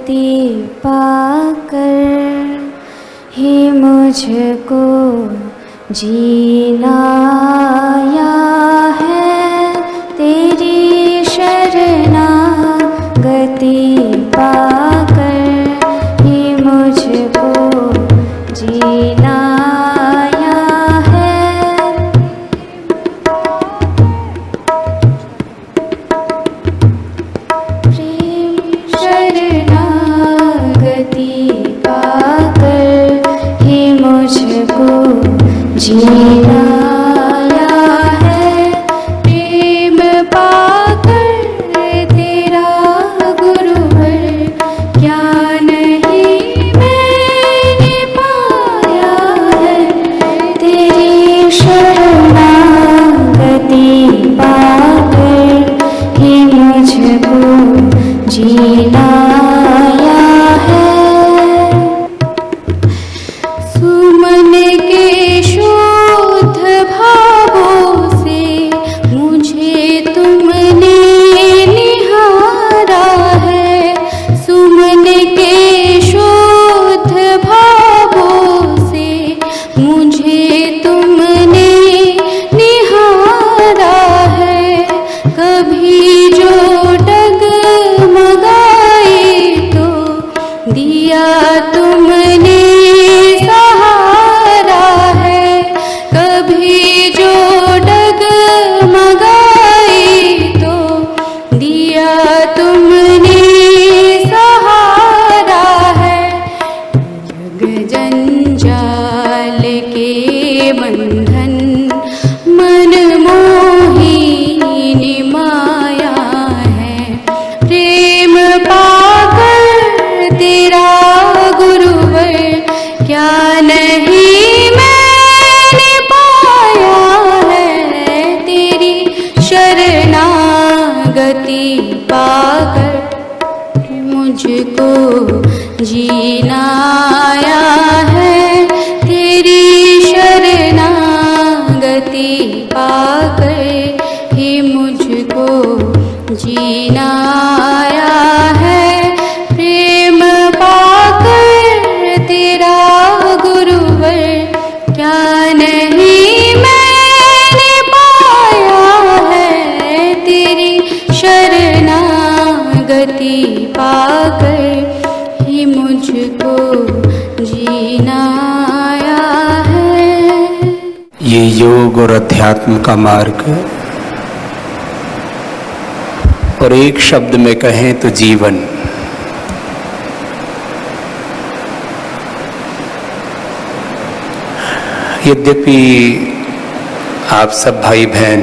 गति पाकर ही मुझको जीना आया है। तेरी शरणागति पाकर ही मुझको जीना आया है। प्रेम शरणागति पाकर ही मुझको जीना आया है। प्रेम पाकर तेरा गुरुवर क्या नहीं मैंने पाया है। तेरी शरणागति पाकर ही मुझको जीना आया है। सुमन के शुद्ध भावों से मुझे तुमने निहारा है। सुमन के शुद्ध भावों से मुझे तुमने निहारा है। कभी जो डगमगाए तो दिया तुमने सहारा है। कभी जो डगमगाए तो दिया तुमने सहारा है। जग जंजाल के बंधन मन मोहिनी माया है। प्रेम पाकर तेरा गुरुवर क्या नहीं मैंने पाया है। तेरी शरणागति पाकर मुझको जीना आया है। तेरी शरणागति पाकर ही मुझको जीना आया है। प्रेम पाकर तेरा गुरुवर क्या नहीं मैंने पाया है। तेरी शरणागति पाकर ही मुझको जीना आया है। ये योग और अध्यात्म का मार्ग, और एक शब्द में कहें तो जीवन। यद्यपि आप सब भाई बहन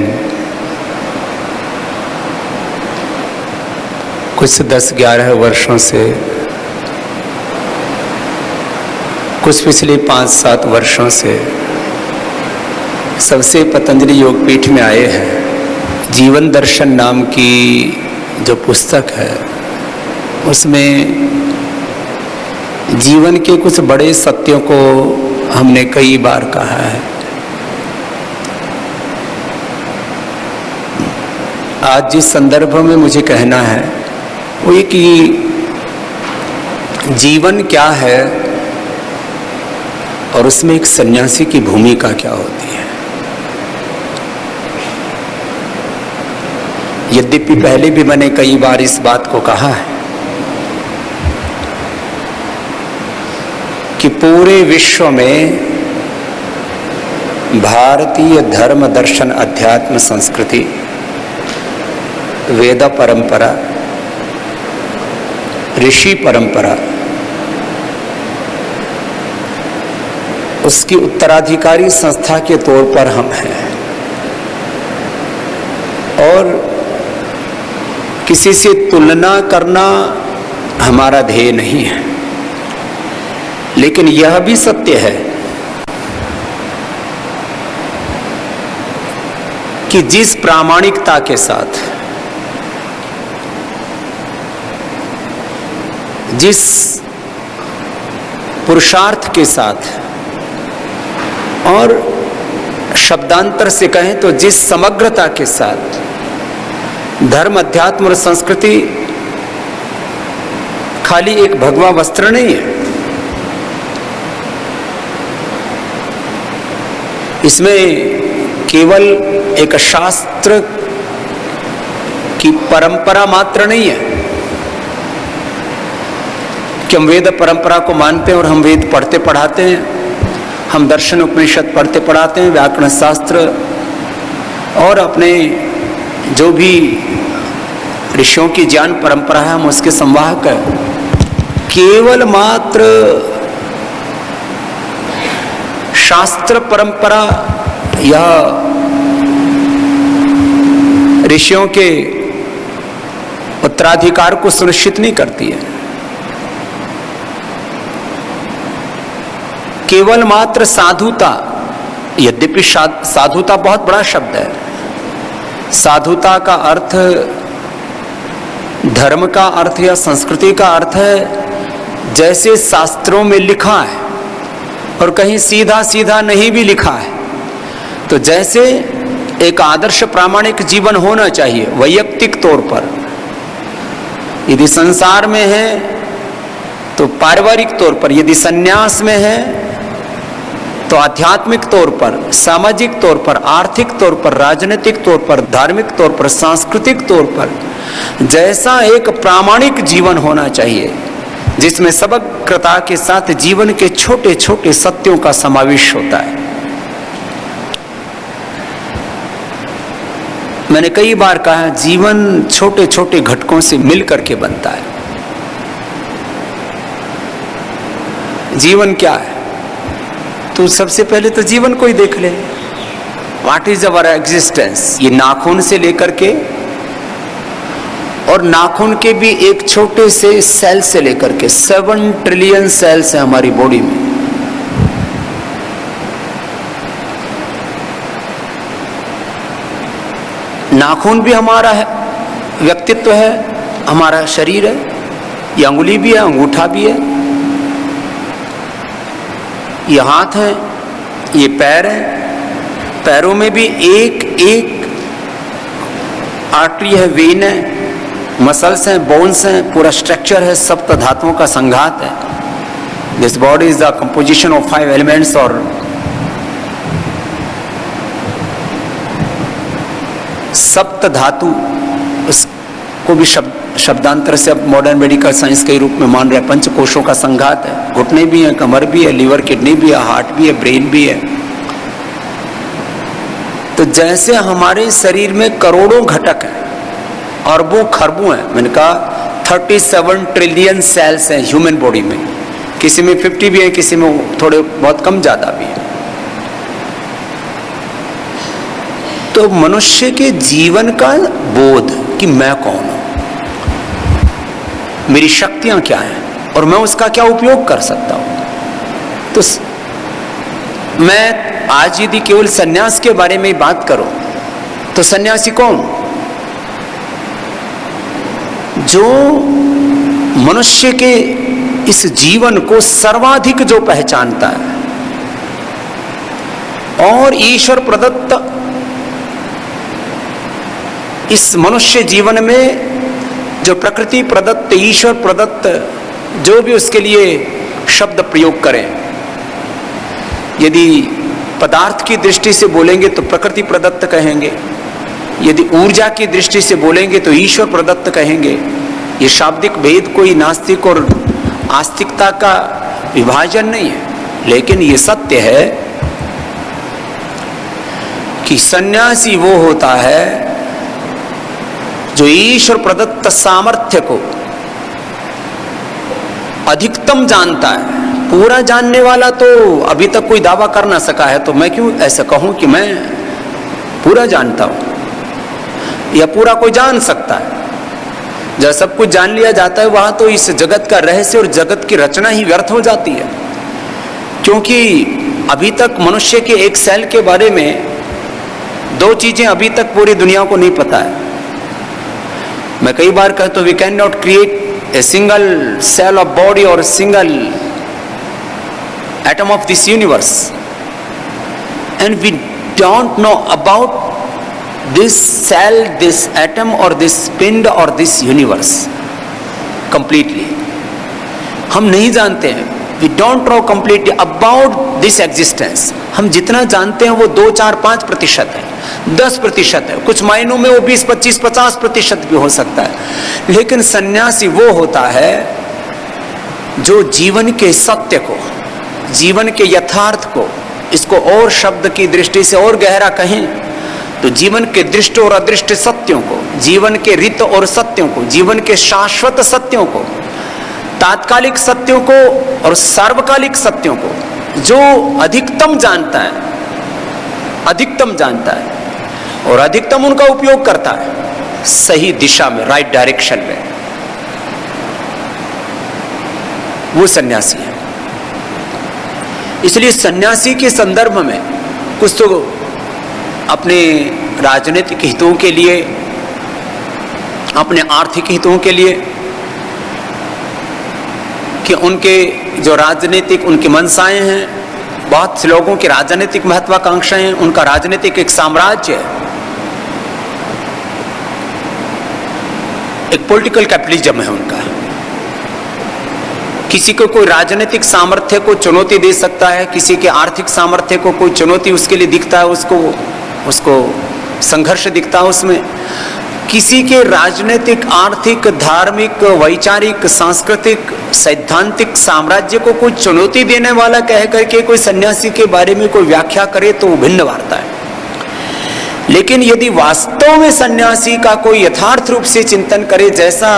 कुछ 10-11 वर्षों से, कुछ पिछले 5-7 वर्षों से सबसे पतंजलि योगपीठ में आए हैं। जीवन दर्शन नाम की जो पुस्तक है उसमें जीवन के कुछ बड़े सत्यों को हमने कई बार कहा है। आज जिस संदर्भ में मुझे कहना है वो ये कि जीवन क्या है और उसमें एक सन्यासी की भूमिका क्या होती है। यद्यपि पहले भी मैंने कई बार इस बात को कहा है कि पूरे विश्व में भारतीय धर्म दर्शन अध्यात्म संस्कृति वेद परंपरा ऋषि परंपरा उसकी उत्तराधिकारी संस्था के तौर पर हम हैं और किसी से तुलना करना हमारा ध्येय नहीं है। लेकिन यह भी सत्य है कि जिस प्रामाणिकता के साथ, जिस पुरुषार्थ के साथ और शब्दांतर से कहें तो जिस समग्रता के साथ धर्म अध्यात्म और संस्कृति खाली एक भगवा वस्त्र नहीं है, इसमें केवल एक शास्त्र की परंपरा मात्र नहीं है कि हम वेद परंपरा को मानते हैं और हम वेद पढ़ते पढ़ाते हैं, हम दर्शन उपनिषद पढ़ते पढ़ाते हैं, व्याकरण शास्त्र और अपने जो भी ऋषियों की ज्ञान परंपरा है हम उसके संवाहक हैं। केवल मात्र शास्त्र परंपरा या ऋषियों के उत्तराधिकार को सुनिश्चित नहीं करती है। केवल मात्र साधुता, यद्यपि साधुता बहुत बड़ा शब्द है, साधुता का अर्थ धर्म का अर्थ या संस्कृति का अर्थ है जैसे शास्त्रों में लिखा है और कहीं सीधा सीधा नहीं भी लिखा है। तो जैसे एक आदर्श प्रामाणिक जीवन होना चाहिए वैयक्तिक तौर पर, यदि संसार में है तो पारिवारिक तौर पर, यदि संन्यास में है तो आध्यात्मिक तौर पर, सामाजिक तौर पर, आर्थिक तौर पर, राजनीतिक तौर पर, धार्मिक तौर पर, सांस्कृतिक तौर पर जैसा एक प्रामाणिक जीवन होना चाहिए जिसमें समग्रता के साथ जीवन के छोटे छोटे सत्यों का समावेश होता है। मैंने कई बार कहा जीवन छोटे छोटे घटकों से मिलकर के बनता है। जीवन क्या है? तो सबसे पहले तो जीवन को ही देख ले। What is our existence? ये नाखून से लेकर के, और नाखून के भी एक छोटे से सेल से लेकर के 7 ट्रिलियन सेल्स हैं हमारी बॉडी में। नाखून भी हमारा है, व्यक्तित्व है, हमारा शरीर है। ये अंगुली भी है, अंगूठा भी है, ये हाथ है, ये पैर है। पैरों में भी एक एक आर्टरी है, वेन है, मसल्स हैं, बोन्स हैं, पूरा स्ट्रक्चर है, सप्त धातुओं का संघात है। This body is the composition of 5 elements. और सप्त धातु उसको भी शब्दांतर से अब मॉडर्न मेडिकल साइंस के रूप में मान रहे हैं। पंच कोशों का संघात है, घुटने भी हैं, कमर भी है, लीवर किडनी भी है, हार्ट भी है, ब्रेन भी है। तो जैसे हमारे शरीर में करोड़ों घटक हैं, अरबों खरबों हैं, मैंने कहा 37 ट्रिलियन सेल्स हैं ह्यूमन बॉडी में। किसी में 50 भी है, किसी में थोड़े बहुत कम ज्यादा भी है। तो मनुष्य के जीवन का बोध कि मैं कौन हूं, मेरी शक्तियां क्या हैं और मैं उसका क्या उपयोग कर सकता हूं। तो मैं आज यदि केवल सन्यास के बारे में बात करूं तो सन्यासी कौन? जो मनुष्य के इस जीवन को सर्वाधिक जो पहचानता है और ईश्वर प्रदत्त इस मनुष्य जीवन में जो प्रकृति प्रदत्त, ईश्वर प्रदत्त जो भी उसके लिए शब्द प्रयोग करें, यदि पदार्थ की दृष्टि से बोलेंगे तो प्रकृति प्रदत्त कहेंगे, यदि ऊर्जा की दृष्टि से बोलेंगे तो ईश्वर प्रदत्त कहेंगे। ये शाब्दिक भेद कोई नास्तिक और आस्तिकता का विभाजन नहीं है, लेकिन ये सत्य है कि सन्यासी वो होता है जो ईश्वर प्रदत्त सामर्थ्य को अधिकतम जानता है। पूरा जानने वाला तो अभी तक कोई दावा कर ना सका है, तो मैं क्यों ऐसा कहूं कि मैं पूरा जानता हूं, या पूरा कोई जान सकता है। जब सब कुछ जान लिया जाता है वहां तो इस जगत का रहस्य और जगत की रचना ही व्यर्थ हो जाती है, क्योंकि अभी तक मनुष्य के एक सेल के बारे में 2 चीजें अभी तक पूरी दुनिया को नहीं पता है। मैं कई बार कहता हूं we can not create a single cell of body और single atom of this universe, and we don't know about this cell, this atom or this pind or this universe completely. हम नहीं जानते हैं, we don't know completely about this existence. हम जितना जानते हैं वो 2, 4, 5% है, 10% है, कुछ मायनों में वो 20, 25, 50% भी हो सकता है। लेकिन सन्यासी वो होता है जो जीवन के सत्य को, जीवन के यथार्थ को, इसको और शब्द की दृष्टि से और गहरा कहें तो जीवन के दृष्ट और अदृष्ट सत्यों को, जीवन के रित और सत्यों को, जीवन के शाश्वत सत्यों को, तात्कालिक सत्यों को और सार्वकालिक सत्यों को जो अधिकतम जानता है, अधिकतम जानता है और अधिकतम उनका उपयोग करता है सही दिशा में, राइट डायरेक्शन में, वो सन्यासी है। इसलिए सन्यासी के संदर्भ में कुछ तो अपने राजनीतिक हितों के लिए, अपने आर्थिक हितों के लिए, कि उनके जो राजनीतिक उनकी मंशाएं हैं, बहुत से लोगों की राजनीतिक महत्वाकांक्षाएं हैं, उनका राजनीतिक एक साम्राज्य है, एक पॉलिटिकल कैपिटलिज्म है उनका। किसी को कोई राजनीतिक सामर्थ्य को चुनौती दे सकता है, किसी के आर्थिक सामर्थ्य को कोई चुनौती उसके लिए दिखता है, उसको संघर्ष दिखता है उसमें। किसी के राजनीतिक, आर्थिक, धार्मिक, वैचारिक, सांस्कृतिक, सैद्धांतिक साम्राज्य को कोई चुनौती देने वाला कह करके कोई सन्यासी के बारे में कोई व्याख्या करे तो वो भिन्न वार्ता है। लेकिन यदि वास्तव में सन्यासी का कोई यथार्थ रूप से चिंतन करे, जैसा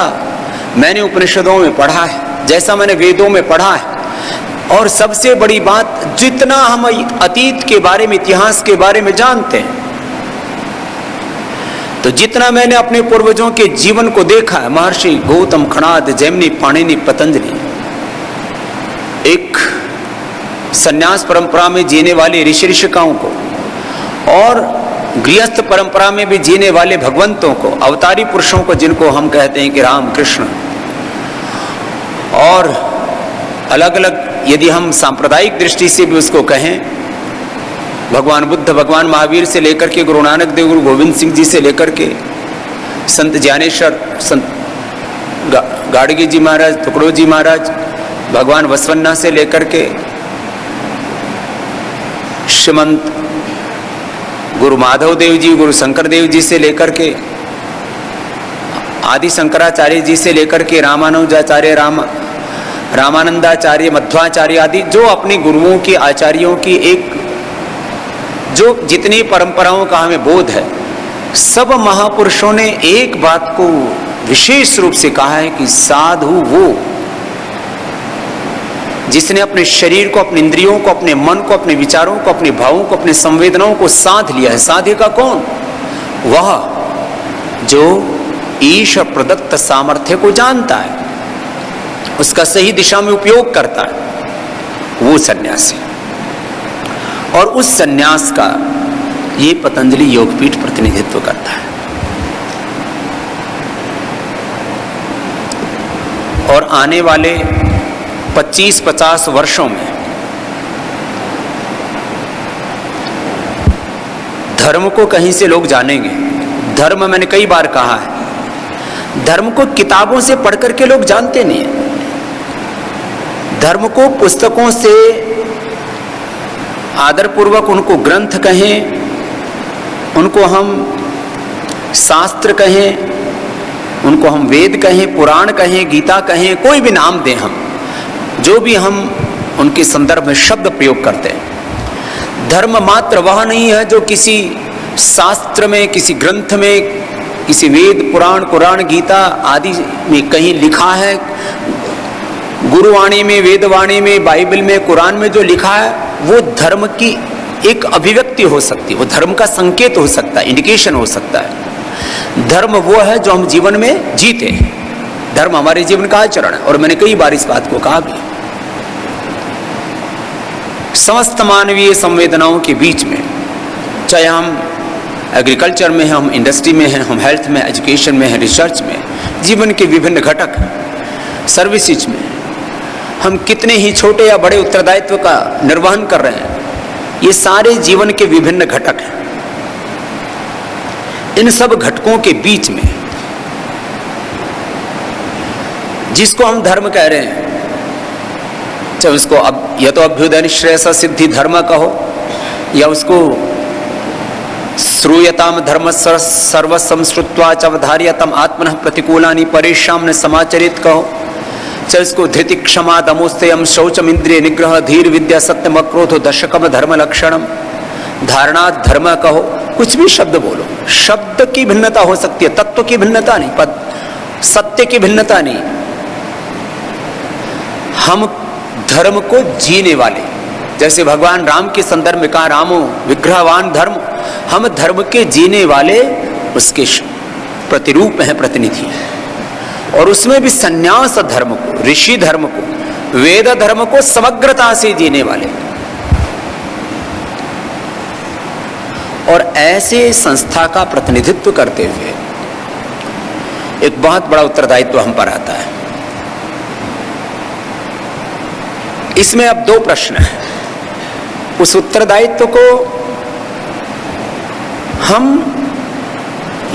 मैंने उपनिषदों में पढ़ा है, जैसा मैंने वेदों में पढ़ा है, और सबसे बड़ी बात, जितना हम अतीत के बारे में, इतिहास के बारे में जानते हैं, तो जितना मैंने अपने पूर्वजों के जीवन को देखा है, महर्षि गौतम, खणाद, जैमिनी, पाणिनि, पतंजलि, एक सन्यास परंपरा में जीने वाले ऋषि ऋषिकाओं को और गृहस्थ परंपरा में भी जीने वाले भगवंतों को, अवतारी पुरुषों को, जिनको हम कहते हैं कि राम, कृष्ण, और अलग अलग, यदि हम सांप्रदायिक दृष्टि से भी उसको कहें, भगवान बुद्ध, भगवान महावीर से लेकर के गुरु नानक देव, गुरु गोविंद सिंह जी से लेकर के संत ज्ञानेश्वर, संत गाड़गी जी महाराज, टुकड़ो जी महाराज, भगवान वसवन्ना से लेकर के श्रीमंत गुरु माधव देव जी, गुरु शंकर देव जी से लेकर के आदि शंकराचार्य जी से लेकर के रामानुजाचार्य, रामानंदाचार्य, मध्वाचार्य आदि, जो अपने गुरुओं की, आचार्यों की एक, जो जितनी परंपराओं का हमें बोध है, सब महापुरुषों ने एक बात को विशेष रूप से कहा है कि साधु वो जिसने अपने शरीर को, अपने इंद्रियों को, अपने मन को, अपने विचारों को, अपने भावों को, अपने संवेदनाओं को साध लिया है। साधे का कौन? वह जो ईश्वर प्रदत्त सामर्थ्य को जानता है, उसका सही दिशा में उपयोग करता है, वो सन्यासी। और उस सन्यास का ये पतंजलि योगपीठ प्रतिनिधित्व करता है। और आने वाले 25-50 वर्षों में धर्म को कहीं से लोग जानेंगे। धर्म मैंने कई बार कहा है, धर्म को किताबों से पढ़ करके लोग जानते नहीं है। धर्म को पुस्तकों से, आदरपूर्वक उनको ग्रंथ कहें, उनको हम शास्त्र कहें, उनको हम वेद कहें, पुराण कहें, गीता कहें, कोई भी नाम दें, हम जो भी हम उनके संदर्भ में शब्द प्रयोग करते हैं। धर्म मात्र वह नहीं है जो किसी शास्त्र में, किसी ग्रंथ में, किसी वेद, पुराण, कुरान, गीता आदि में कहीं लिखा है। गुरुवाणी में, वेदवाणी में, बाइबल में, कुरान में जो लिखा है वो धर्म की एक अभिव्यक्ति हो सकती है, वो धर्म का संकेत हो सकता है, इंडिकेशन हो सकता है। धर्म वो है जो हम जीवन में जीते हैं। धर्म हमारे जीवन का आचरण है। और मैंने कई बार इस बात को कहा भी, समस्त मानवीय संवेदनाओं के बीच में, चाहे हम एग्रीकल्चर में हैं, हम इंडस्ट्री में हैं, हम हेल्थ में, एजुकेशन में हैं, रिसर्च में, जीवन के विभिन्न घटक, सर्विसेज में, हम कितने ही छोटे या बड़े उत्तरदायित्व का निर्वहन कर रहे हैं, ये सारे जीवन के विभिन्न घटक हैं। इन सब घटकों के बीच में जिसको हम धर्म कह रहे हैं, चाहे उसको अब या तो अभ्युदय श्रेयस सिद्धि धर्म कहो, या उसको श्रूयताम धर्म सर्वस्वम श्रुत्वा च अवधार्यतम आत्मनः प्रतिकूलानि परेशान समाचरित कहो, चाहे उसको धृति क्षमा दमोस्तेयम शौचम इंद्रिय निग्रह धीर विद्या सत्यम अक्रोध दशकम धर्म लक्षणम धारणा धर्म कहो, कुछ भी शब्द बोलो, शब्द की भिन्नता हो सकती है, तत्व की भिन्नता नहीं, पद सत्य की भिन्नता नहीं। हम धर्म को जीने वाले, जैसे भगवान राम के संदर्भ में कहा रामो विग्रहवान धर्म, हम धर्म के जीने वाले उसके प्रतिरूप हैं, प्रतिनिधि हैं। और उसमें भी संन्यास धर्म को, ऋषि धर्म को, वेद धर्म को समग्रता से जीने वाले। और ऐसे संस्था का प्रतिनिधित्व करते हुए एक बहुत बड़ा उत्तरदायित्व हम पर आता है। इसमें अब दो प्रश्न हैं। उस उत्तरदायित्व को हम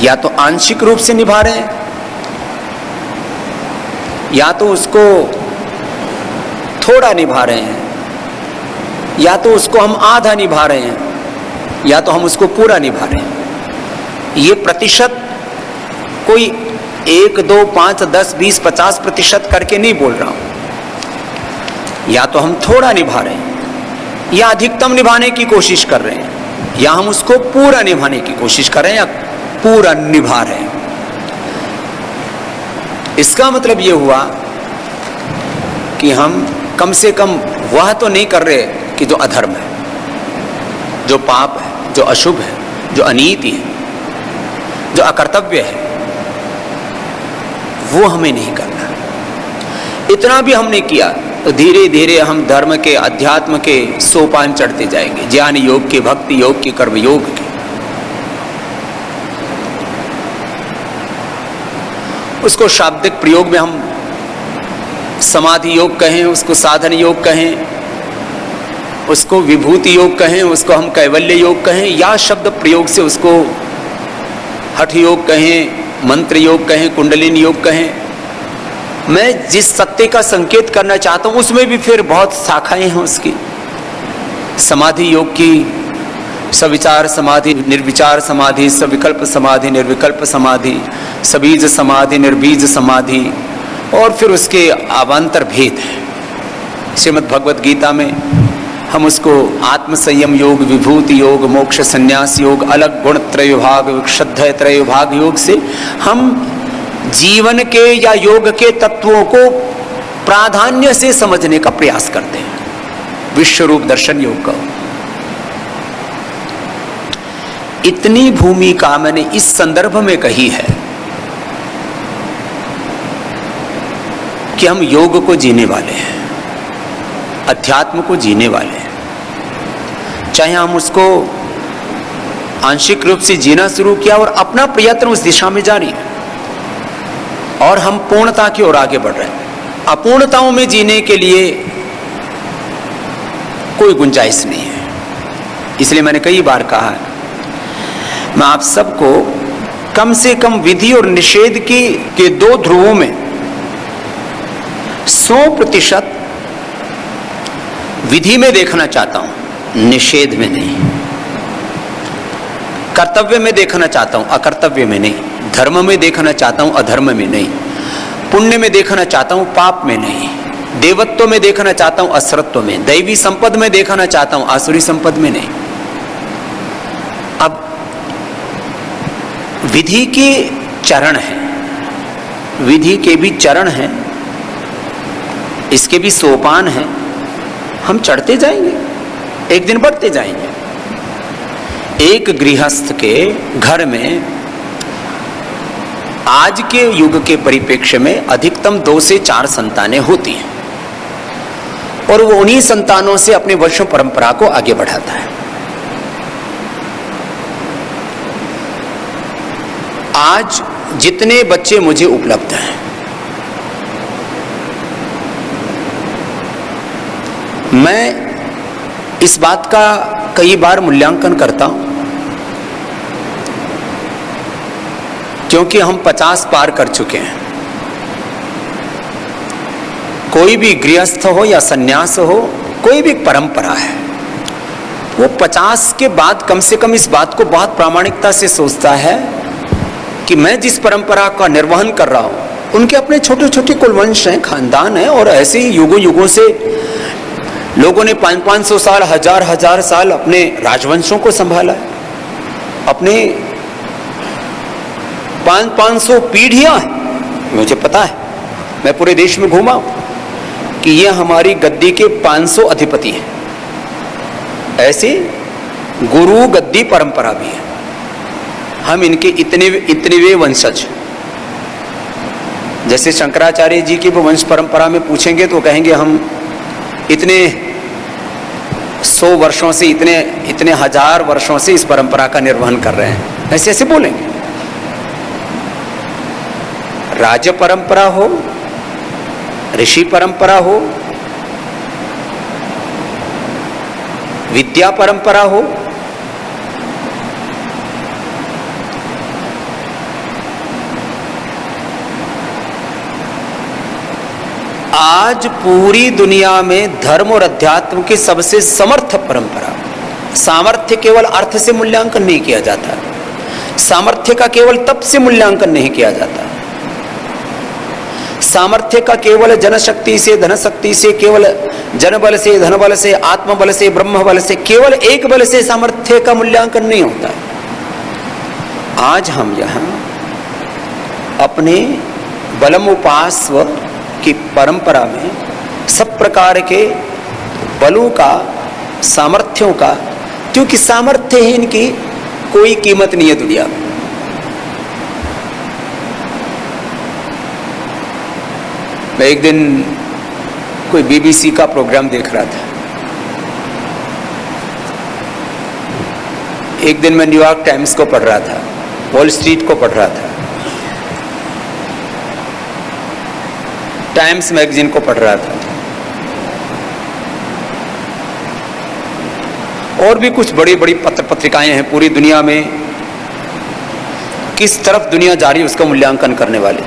या तो आंशिक रूप से निभा रहे हैं, या तो उसको थोड़ा निभा रहे हैं, या तो उसको हम आधा निभा रहे हैं, या तो हम उसको पूरा निभा रहे हैं। ये प्रतिशत कोई 1, 2, 5, 10, 20, 50% करके नहीं बोल रहा हूं। या तो हम थोड़ा निभा रहे हैं, या अधिकतम निभाने की कोशिश कर रहे हैं, या हम उसको पूरा निभाने की कोशिश कर रहे हैं, या पूरा निभा रहे हैं। इसका मतलब यह हुआ कि हम कम से कम वह तो नहीं कर रहे कि जो अधर्म है, जो पाप है, जो अशुभ है, जो अनीति है, जो अकर्तव्य है, वो हमें नहीं करना। इतना भी हमने किया तो धीरे धीरे हम धर्म के, अध्यात्म के सोपान चढ़ते जाएंगे, ज्ञान योग के, भक्ति योग के, कर्म योग के। उसको शाब्दिक प्रयोग में हम समाधि योग कहें, उसको साधन योग कहें, उसको विभूति योग कहें, उसको हम कैवल्य योग कहें, या शब्द प्रयोग से उसको हठ योग कहें, मंत्र योग कहें, कुंडलिनी योग कहें। मैं जिस सत्य का संकेत करना चाहता हूं उसमें भी फिर बहुत शाखाएं हैं उसकी। समाधि योग की सविचार समाधि, निर्विचार समाधि, सविकल्प समाधि, निर्विकल्प समाधि, सबीज समाधि, निर्बीज समाधि, और फिर उसके अवान्तर भेद है। श्रीमद् भगवद गीता में हम उसको आत्म संयम योग, विभूति योग, मोक्ष संन्यास योग, अलग गुण त्रय विभाग, श्रद्धेय त्रय विभाग योग से हम जीवन के या योग के तत्वों को प्राधान्य से समझने का प्रयास करते हैं। विश्व रूप दर्शन योग का इतनी भूमिका मैंने इस संदर्भ में कही है कि हम योग को जीने वाले हैं, अध्यात्म को जीने वाले हैं। चाहे हम उसको आंशिक रूप से जीना शुरू किया और अपना प्रयत्न उस दिशा में जारी है, और हम पूर्णता की ओर आगे बढ़ रहे हैं। अपूर्णताओं में जीने के लिए कोई गुंजाइश नहीं है। इसलिए मैंने कई बार कहा है, मैं आप सबको कम से कम विधि और निषेध के दो ध्रुवों में 100% विधि में देखना चाहता हूं, निषेध में नहीं। कर्तव्य में देखना चाहता हूं, अकर्तव्य में नहीं। धर्म में देखना चाहता हूं, अधर्म में नहीं। पुण्य में देखना चाहता हूं, पाप में नहीं। देवत्व में देखना चाहता हूं, असुरत्व में। दैवी संपद में देखना चाहता हूं, आसुरी संपद में नहीं। अब विधि के चरण हैं, विधि के भी चरण हैं, इसके भी सोपान हैं। हम चढ़ते जाएंगे, एक दिन बढ़ते जाएंगे। एक गृहस्थ के घर में आज के युग के परिप्रेक्ष्य में अधिकतम 2 से 4 संतानें होती हैं, और वो उन्हीं संतानों से अपने वंश परंपरा को आगे बढ़ाता है। आज जितने बच्चे मुझे उपलब्ध हैं, मैं इस बात का कई बार मूल्यांकन करता हूं, क्योंकि हम 50 पार कर चुके हैं। कोई भी गृहस्थ हो या सन्यास हो, कोई भी परंपरा है, वो 50 के बाद कम से कम इस बात को बहुत प्रामाणिकता से सोचता है कि मैं जिस परंपरा का निर्वहन कर रहा हूं, उनके अपने छोटे छोटे कुलवंश हैं, खानदान है, और ऐसे ही युगों युगों से लोगों ने 500-500 साल, हजार साल अपने राजवंशों को संभाला है। अपने 500-500 पीढ़ियां हैं, मुझे पता है, मैं पूरे देश में घूमा हूं कि ये हमारी गद्दी के 500 अधिपति हैं। ऐसे गुरु गद्दी परंपरा भी है, हम इनके इतने वंशज। जैसे शंकराचार्य जी की वंश परंपरा में पूछेंगे तो कहेंगे हम इतने 100 वर्षों से, इतने हजार वर्षों से इस परंपरा का निर्वहन कर रहे हैं, ऐसे ऐसे बोलेंगे। राज परंपरा हो, ऋषि परंपरा हो, विद्या परंपरा हो, आज पूरी दुनिया में धर्म और अध्यात्म की सबसे समर्थ परंपरा। सामर्थ्य केवल अर्थ से मूल्यांकन नहीं किया जाता, सामर्थ्य का केवल तप से मूल्यांकन नहीं किया जाता, सामर्थ्य का केवल जनशक्ति से, धनशक्ति से, केवल जनबल से, धनबल से, आत्मबल से, ब्रह्म बल से, केवल एक बल से सामर्थ्य का मूल्यांकन नहीं होता। आज हम यहां अपने बलमुपास्व की परंपरा में सब प्रकार के बलों का, सामर्थ्यों का, क्योंकि सामर्थ्यहीन की कोई कीमत नहीं है दुनिया में। मैं एक दिन कोई बीबीसी का प्रोग्राम देख रहा था। एक दिन मैं न्यूयॉर्क टाइम्स को पढ़ रहा था, वॉल स्ट्रीट को पढ़ रहा था, टाइम्स मैगजीन को पढ़ रहा था, और भी कुछ बड़ी बड़ी पत्र पत्रिकाएं हैं पूरी दुनिया में, किस तरफ दुनिया जा रही है उसका मूल्यांकन करने वाले।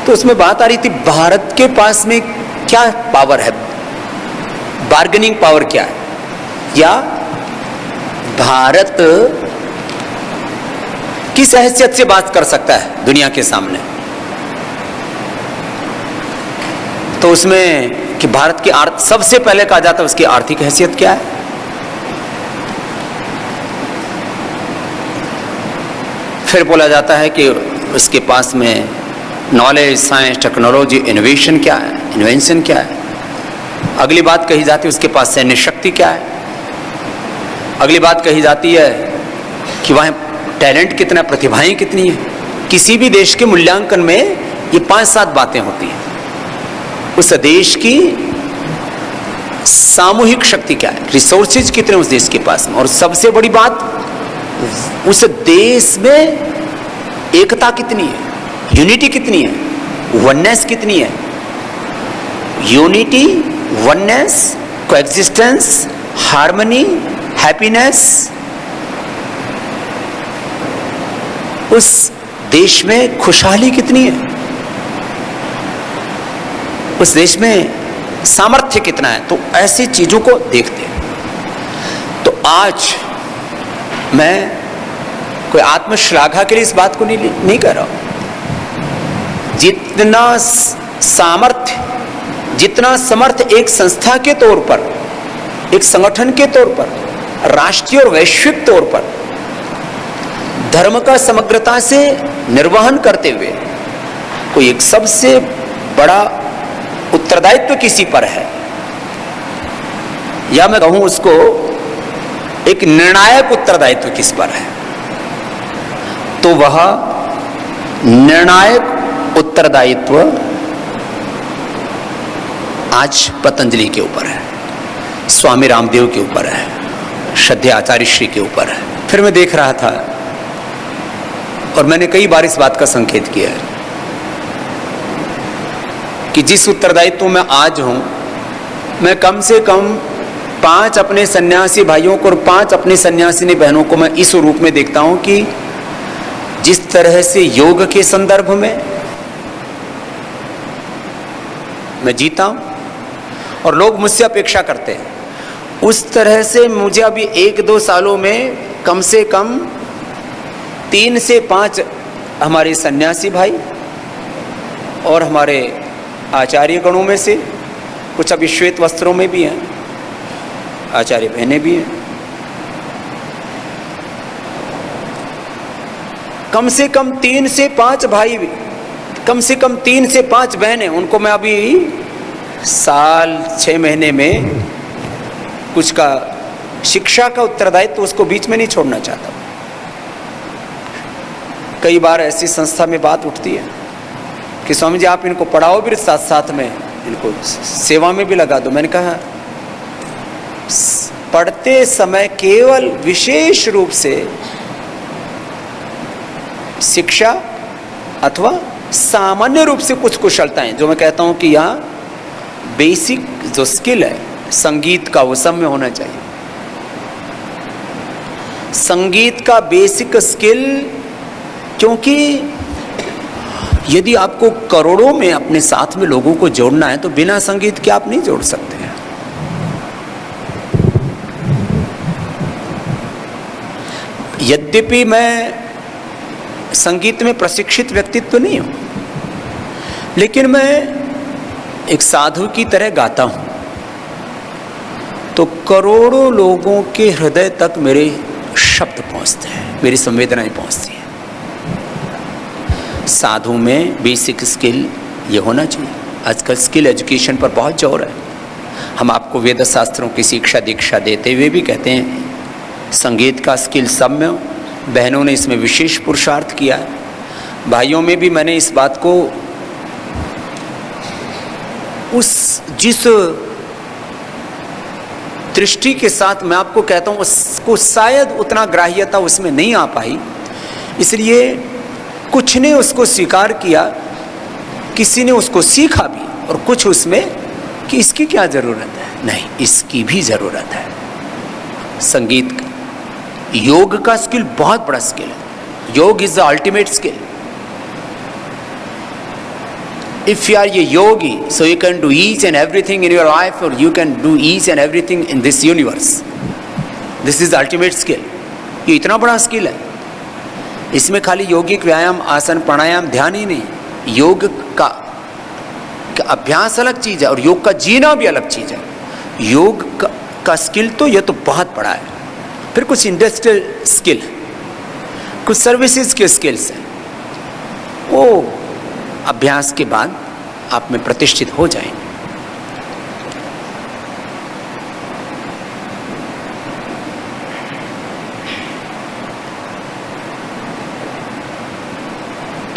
तो उसमें बात आ रही थी भारत के पास में क्या पावर है, बार्गेनिंग पावर क्या है, या भारत किस हैसियत से बात कर सकता है दुनिया के सामने। तो उसमें कि भारत की सबसे पहले कहा जाता है उसकी आर्थिक हैसियत क्या है, फिर बोला जाता है कि उसके पास में नॉलेज, साइंस, टेक्नोलॉजी, इनोवेशन क्या है, इन्वेंशन क्या है। अगली बात कही जाती है उसके पास सैन्य शक्ति क्या है। अगली बात कही जाती है कि वहाँ टैलेंट कितना, प्रतिभाएं कितनी है। किसी भी देश के मूल्यांकन में ये 5-7 बातें होती हैं। उस देश की सामूहिक शक्ति क्या है, रिसोर्सेज कितने उस देश के पास में, और सबसे बड़ी बात उस देश में एकता कितनी है, यूनिटी कितनी है, वननेस कितनी है। Unity, oneness, coexistence, harmony, happiness. उस देश में खुशहाली कितनी है, उस देश में सामर्थ्य कितना है। तो ऐसी चीजों को देखते हैं। तो आज मैं कोई आत्मश्लाघा के लिए इस बात को नहीं कह रहा हूं। जितना समर्थ एक संस्था के तौर पर, एक संगठन के तौर पर, राष्ट्रीय और वैश्विक तौर पर धर्म का समग्रता से निर्वहन करते हुए कोई एक सबसे बड़ा उत्तरदायित्व किसी पर है, या मैं कहूं उसको एक निर्णायक उत्तरदायित्व किस पर है, तो वह निर्णायक उत्तरदायित्व आज पतंजलि के ऊपर है, स्वामी रामदेव के ऊपर है, श्रद्धेय आचार्य श्री के ऊपर है। फिर मैं देख रहा था और मैंने कई बार इस बात का संकेत किया है कि जिस उत्तरदायित्व में आज हूं, मैं कम से कम 5 अपने सन्यासी भाइयों को और 5 अपनी सन्यासिनी बहनों को मैं इस रूप में देखता हूं कि जिस तरह से योग के संदर्भ में, मैं जीता हूँ और लोग मुझसे अपेक्षा करते हैं। उस तरह से मुझे अभी 1-2 सालों में कम से कम 3 से 5 हमारे सन्यासी भाई और हमारे आचार्य गणों में से कुछ अभी श्वेत वस्त्रों में भी हैं, आचार्य बहनें भी हैं, कम से कम 3 से 5 भाई, कम से कम 3 से 5 बहनें, उनको मैं अभी 1-6 महीने में कुछ का शिक्षा का उत्तरदायित्व तो उसको बीच में नहीं छोड़ना चाहता। कई बार ऐसी संस्था में बात उठती है कि स्वामी जी आप इनको पढ़ाओ भी, साथ साथ में इनको सेवा में भी लगा दो। मैंने कहा पढ़ते समय केवल विशेष रूप से शिक्षा अथवा सामान्य रूप से कुछ कुशलताएं, जो मैं कहता हूं कि यहाँ बेसिक जो स्किल है संगीत का, वो सब में होना चाहिए। संगीत का बेसिक स्किल, क्योंकि यदि आपको करोड़ों में अपने साथ में लोगों को जोड़ना है तो बिना संगीत के आप नहीं जोड़ सकते हैं। यद्यपि मैं संगीत में प्रशिक्षित व्यक्तित्व तो नहीं हूं, लेकिन मैं एक साधु की तरह गाता हूं तो करोड़ों लोगों के हृदय तक मेरे शब्द पहुंचते हैं, मेरी संवेदनाएं पहुंचती हैं। साधु में बेसिक स्किल ये होना चाहिए। आजकल स्किल एजुकेशन पर बहुत जोर है। हम आपको वेद शास्त्रों की शिक्षा दीक्षा देते हुए भी कहते हैं संगीत का स्किल सब में हो। बहनों ने इसमें विशेष पुरुषार्थ किया है, भाइयों में भी मैंने इस बात को जिस दृष्टि के साथ मैं आपको कहता हूँ उसको शायद उतना ग्राह्यता उसमें नहीं आ पाई, इसलिए कुछ ने उसको स्वीकार किया, किसी ने उसको सीखा भी, और कुछ उसमें कि इसकी क्या ज़रूरत है, नहीं इसकी भी ज़रूरत है। संगीत का, योग का स्किल बहुत बड़ा स्किल है। योग is the ultimate skill. If you are a yogi, so you can do each and everything in your life, or you can do each and everything in this universe. This is the ultimate skill. ये इतना बड़ा skill है। इसमें खाली यौगिक व्यायाम, आसन, प्राणायाम, ध्यान ही नहीं, योग का अभ्यास अलग चीज़ है और योग का जीना भी अलग चीज़ है। योग का स्किल तो ये तो बहुत बड़ा है। फिर कुछ इंडस्ट्रियल स्किल, कुछ सर्विसेज के स्किल्स हैं, वो अभ्यास के बाद आप में प्रतिष्ठित हो जाएंगे।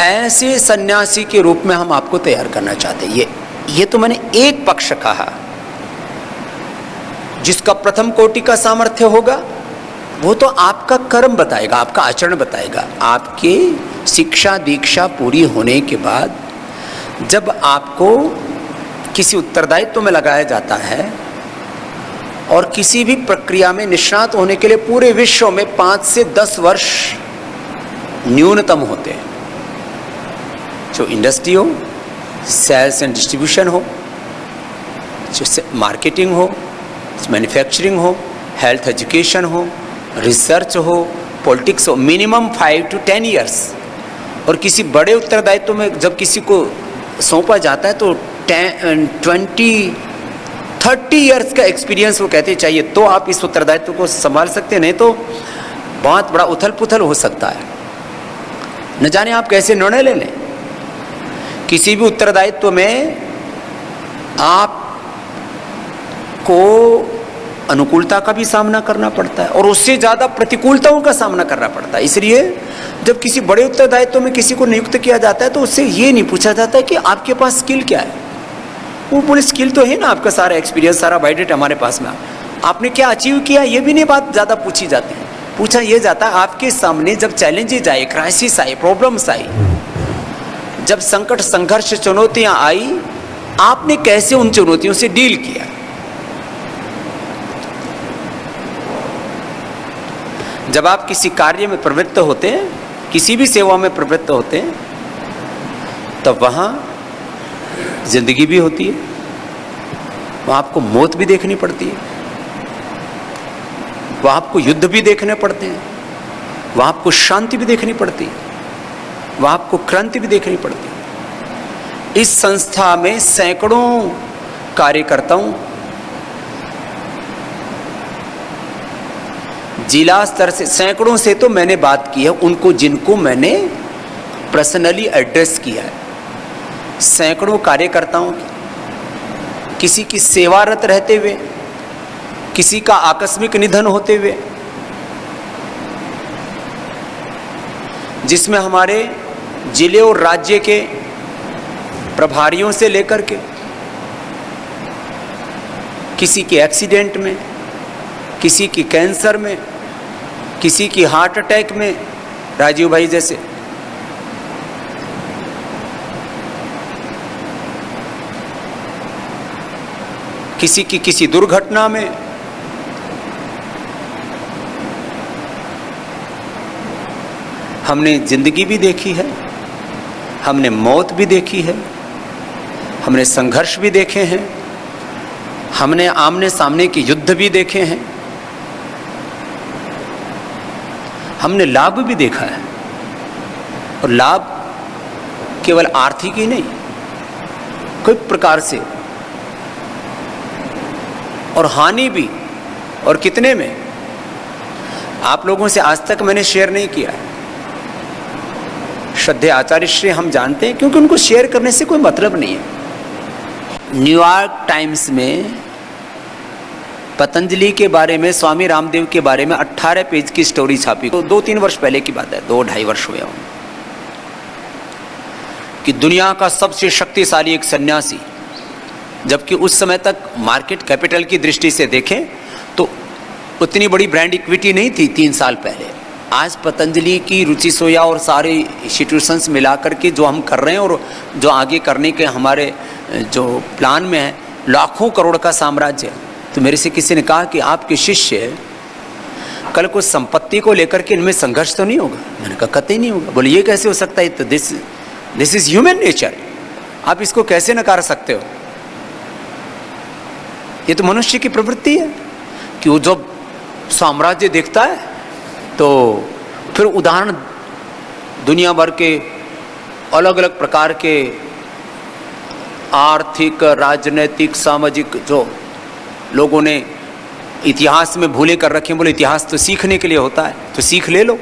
ऐसे सन्यासी के रूप में हम आपको तैयार करना चाहते हैं। ये तो मैंने एक पक्ष कहा। जिसका प्रथम कोटि का सामर्थ्य होगा वो तो आपका कर्म बताएगा, आपका आचरण बताएगा। आपके शिक्षा दीक्षा पूरी होने के बाद जब आपको किसी उत्तरदायित्व में लगाया जाता है और किसी भी प्रक्रिया में निष्णात होने के लिए पूरे विश्व में 5 से 10 वर्ष न्यूनतम होते हैं। जो इंडस्ट्री हो, सेल्स एंड डिस्ट्रीब्यूशन हो, जो मार्केटिंग हो, मैन्युफैक्चरिंग हो, हेल्थ एजुकेशन हो, रिसर्च हो, पॉलिटिक्स हो, मिनिमम 5 to 10 ईयर्स। और किसी बड़े उत्तरदायित्व में जब किसी को सौंपा जाता है तो 20-30 ईयर्स का एक्सपीरियंस वो कहते चाहिए, तो आप इस उत्तरदायित्व को संभाल सकते हैं, नहीं तो बहुत बड़ा उथल पुथल हो सकता है। न जाने आप कैसे निर्णय ले लें। किसी भी उत्तरदायित्व में आपको अनुकूलता का भी सामना करना पड़ता है और उससे ज़्यादा प्रतिकूलताओं का सामना करना पड़ता है। इसलिए जब किसी बड़े उत्तरदायित्व में किसी को नियुक्त किया जाता है तो उससे ये नहीं पूछा जाता है कि आपके पास स्किल क्या है। वो पूरी स्किल तो है ना, आपका सारा एक्सपीरियंस, सारा बायोडेटा हमारे पास में, आपने क्या अचीव किया, ये भी नहीं बात ज़्यादा पूछी जाती है। पूछा ये जाता है आपके सामने जब चैलेंजेज आए, क्राइसिस आए, प्रॉब्लम्स आई, जब संकट, संघर्ष, चुनौतियाँ आई, आपने कैसे उन चुनौतियों से डील किया। जब आप किसी कार्य में प्रवृत्त होते हैं, किसी भी सेवा में प्रवृत्त होते हैं, तब वहाँ जिंदगी भी होती है, वहाँ आपको मौत भी देखनी पड़ती है, वहाँ आपको युद्ध भी देखने पड़ते हैं, वहाँ आपको शांति भी देखनी पड़ती है, वहाँ आपको क्रांति भी देखनी पड़ती है। इस संस्था में सैकड़ों कार्यकर्ताओं, जिला स्तर से सैकड़ों से तो मैंने बात की है, उनको जिनको मैंने पर्सनली एड्रेस किया है, सैकड़ों कार्यकर्ताओं की, किसी की सेवारत रहते हुए, किसी का आकस्मिक निधन होते हुए, जिसमें हमारे जिले और राज्य के प्रभारियों से लेकर के किसी के एक्सीडेंट में, किसी की कैंसर में, किसी की हार्ट अटैक में, राजीव भाई जैसे, किसी की किसी दुर्घटना में, हमने जिंदगी भी देखी है, हमने मौत भी देखी है, हमने संघर्ष भी देखे हैं, हमने आमने सामने के युद्ध भी देखे हैं, हमने लाभ भी देखा है। और लाभ केवल आर्थिक ही नहीं, कोई प्रकार से, और हानि भी, और कितने में आप लोगों से आज तक मैंने शेयर नहीं किया है। श्रद्धेय आचार्य श्री हम जानते हैं, क्योंकि उनको शेयर करने से कोई मतलब नहीं है। न्यूयॉर्क टाइम्स में पतंजलि के बारे में, स्वामी रामदेव के बारे में 18 पेज की स्टोरी छापी, तो 2-3 वर्ष पहले की बात है, 2-2.5 वर्ष हुए होंगे, कि दुनिया का सबसे शक्तिशाली एक सन्यासी, जबकि उस समय तक मार्केट कैपिटल की दृष्टि से देखें तो उतनी बड़ी ब्रांड इक्विटी नहीं थी 3 साल पहले। आज पतंजलि की, रुचि सोया और सारे इंस्टीट्यूशंस मिलाकर के जो हम कर रहे हैं और जो आगे करने के हमारे जो प्लान में है, लाखों करोड़ का साम्राज्य। तो मेरे से किसी ने कहा कि आपके शिष्य कल को संपत्ति को लेकर के इनमें संघर्ष तो नहीं होगा? मैंने कहा कतई नहीं होगा। बोले ये कैसे हो सकता है? तो दिस इज ह्यूमन नेचर, आप इसको कैसे नकार सकते हो? ये तो मनुष्य की प्रवृत्ति है कि वो जब साम्राज्य देखता है तो फिर उदाहरण दुनिया भर के अलग अलग प्रकार के आर्थिक, राजनीतिक, सामाजिक जो लोगों ने इतिहास में भूले कर रखे, बोले इतिहास तो सीखने के लिए होता है, तो सीख ले लो।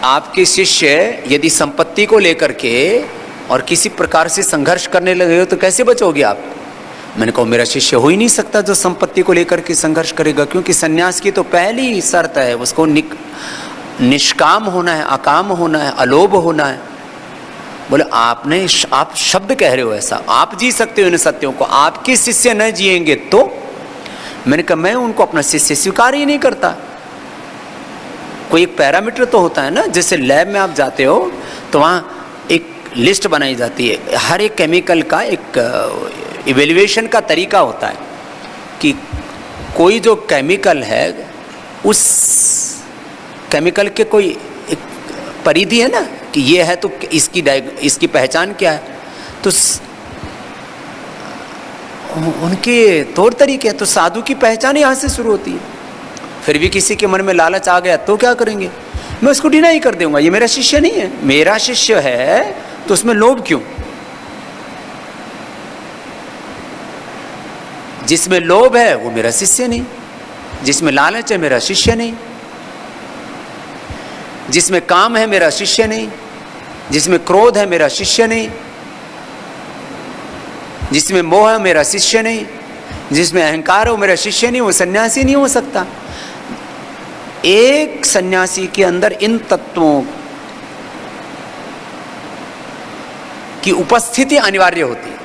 आपके शिष्य यदि संपत्ति को लेकर के और किसी प्रकार से संघर्ष करने लगे हो तो कैसे बचोगे आप? मैंने कहा मेरा शिष्य हो ही नहीं सकता जो संपत्ति को लेकर के संघर्ष करेगा, क्योंकि सन्यास की तो पहली शर्त है उसको निष्काम होना है, अकाम होना है, अलोभ होना है। बोले आप शब्द कह रहे हो ऐसा, आप जी सकते हो इन सत्यों को, आपके शिष्य न जिएंगे तो? मैंने कहा मैं उनको अपना शिष्य स्वीकार ही नहीं करता। कोई एक पैरामीटर तो होता है ना, जैसे लैब में आप जाते हो तो वहाँ एक लिस्ट बनाई जाती है, हर एक केमिकल का एक इवेल्युएशन का तरीका होता है कि कोई जो केमिकल है उस केमिकल के कोई एक परिधि है ना कि ये है तो इसकी पहचान क्या है, तो उनके तौर तरीके, तो साधु की पहचान यहाँ से शुरू होती है। फिर भी किसी के मन में लालच आ गया तो क्या करेंगे? मैं उसको डिनाई कर दूंगा, ये मेरा शिष्य नहीं है। मेरा शिष्य है तो उसमें लोभ क्यों? जिसमें लोभ है वो मेरा शिष्य नहीं, जिसमें लालच है मेरा शिष्य नहीं, जिसमें काम है मेरा शिष्य नहीं, जिसमें क्रोध है मेरा शिष्य नहीं, जिसमें मोह है मेरा शिष्य नहीं, जिसमें अहंकार हो मेरा शिष्य नहीं। वो सन्यासी नहीं हो सकता। एक सन्यासी के अंदर इन तत्वों की उपस्थिति अनिवार्य होती है।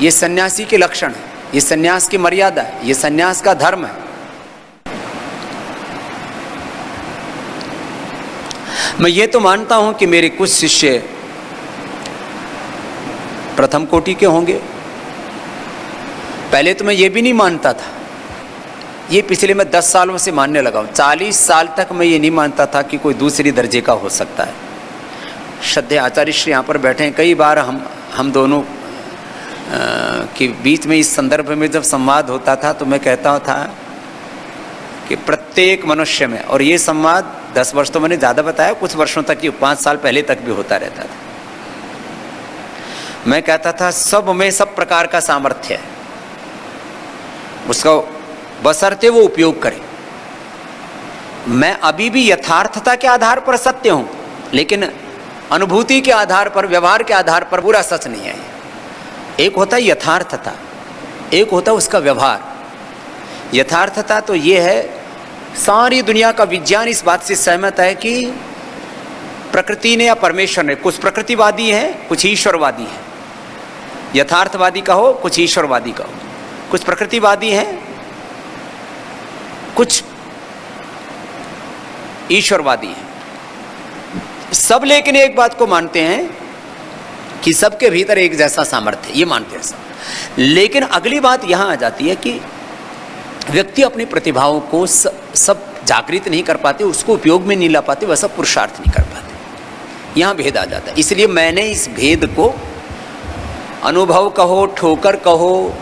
ये सन्यासी के लक्षण है, ये सन्यास की मर्यादा है, ये सन्यास का धर्म है। मैं ये तो मानता हूं कि मेरे कुछ शिष्य प्रथम कोटि के होंगे। पहले तो मैं ये भी नहीं मानता था, ये पिछले मैं 10 सालों से मानने लगा हूँ। 40 साल तक मैं ये नहीं मानता था कि कोई दूसरी दर्जे का हो सकता है। श्रद्धेय आचार्य श्री यहाँ पर बैठे हैं, कई बार हम हम दोनों के बीच में इस संदर्भ में जब संवाद होता था तो मैं कहता था कि प्रत्येक मनुष्य में, और ये संवाद 10 वर्ष तो मैंने ज़्यादा बताया, कुछ वर्षों तक, ये 5 साल पहले तक भी होता रहता था। मैं कहता था सब में सब प्रकार का सामर्थ्य है, उसका बशर्ते वो उपयोग करे। मैं अभी भी यथार्थता के आधार पर सत्य हूं, लेकिन अनुभूति के आधार पर, व्यवहार के आधार पर पूरा सच नहीं है। एक होता है यथार्थता, एक होता है उसका व्यवहार। यथार्थता तो ये है, सारी दुनिया का विज्ञान इस बात से सहमत है कि प्रकृति ने या परमेश्वर ने, कुछ प्रकृतिवादी हैं, कुछ ईश्वरवादी हैं, यथार्थवादी कहो, कुछ ईश्वरवादी कहो, कुछ प्रकृतिवादी हैं, कुछ ईश्वरवादी हैं। सब लेकिन एक बात को मानते हैं कि सबके भीतर एक जैसा सामर्थ्य है, ये मानते हैं सब। लेकिन अगली बात यहां आ जाती है कि व्यक्ति अपनी प्रतिभाओं को सब जागृत नहीं कर पाते, उसको उपयोग में नहीं ला पाते, वह सब पुरुषार्थ नहीं कर पाते। यहां भेद आ जाता है। इसलिए मैंने इस भेद को अनुभव कहो, ठोकर कहो,